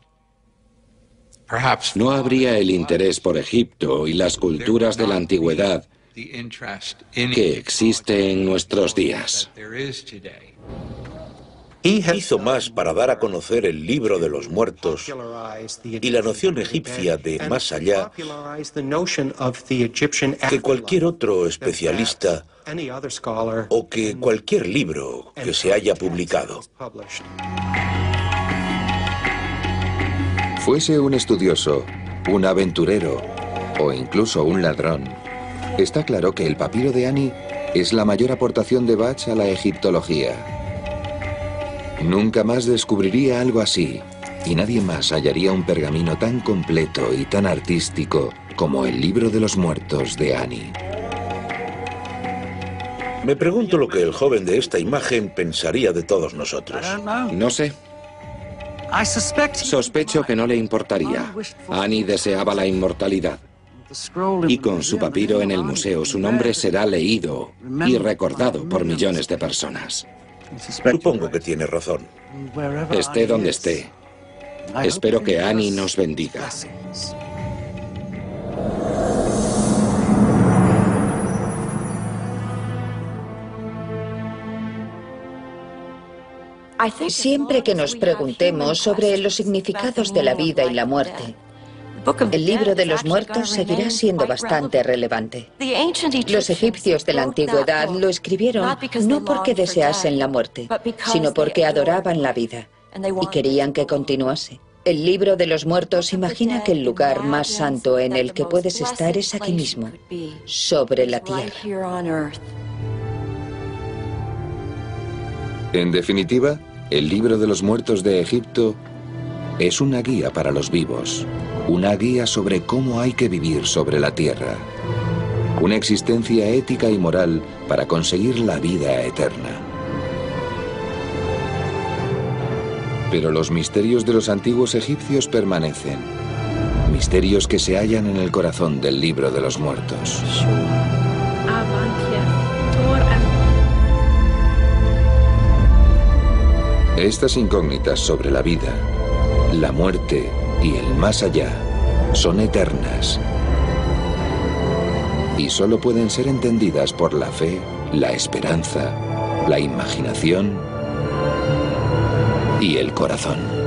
no habría el interés por Egipto y las culturas de la antigüedad que existe en nuestros días. Hizo más para dar a conocer el libro de los muertos y la noción egipcia de más allá que cualquier otro especialista o que cualquier libro que se haya publicado. Fuese un estudioso, un aventurero o incluso un ladrón, está claro que el papiro de Annie es la mayor aportación de Bach a la egiptología. Nunca más descubriría algo así, y nadie más hallaría un pergamino tan completo y tan artístico como el libro de los muertos de Annie. Me pregunto lo que el joven de esta imagen pensaría de todos nosotros. No sé. Sospecho que no le importaría. Annie deseaba la inmortalidad. Y con su papiro en el museo, su nombre será leído y recordado por millones de personas. Supongo que tiene razón. Esté donde esté, espero que Annie nos bendiga. Siempre que nos preguntemos sobre los significados de la vida y la muerte, el libro de los muertos seguirá siendo bastante relevante. Los egipcios de la antigüedad lo escribieron no porque deseasen la muerte, sino porque adoraban la vida y querían que continuase. El libro de los muertos imagina que el lugar más santo en el que puedes estar es aquí mismo, sobre la tierra. En definitiva, el libro de los muertos de Egipto es una guía para los vivos, una guía sobre cómo hay que vivir sobre la tierra, una existencia ética y moral para conseguir la vida eterna. Pero los misterios de los antiguos egipcios permanecen, misterios que se hallan en el corazón del libro de los muertos. Estas incógnitas sobre la vida, la muerte y el más allá son eternas y solo pueden ser entendidas por la fe, la esperanza la imaginación y el corazón.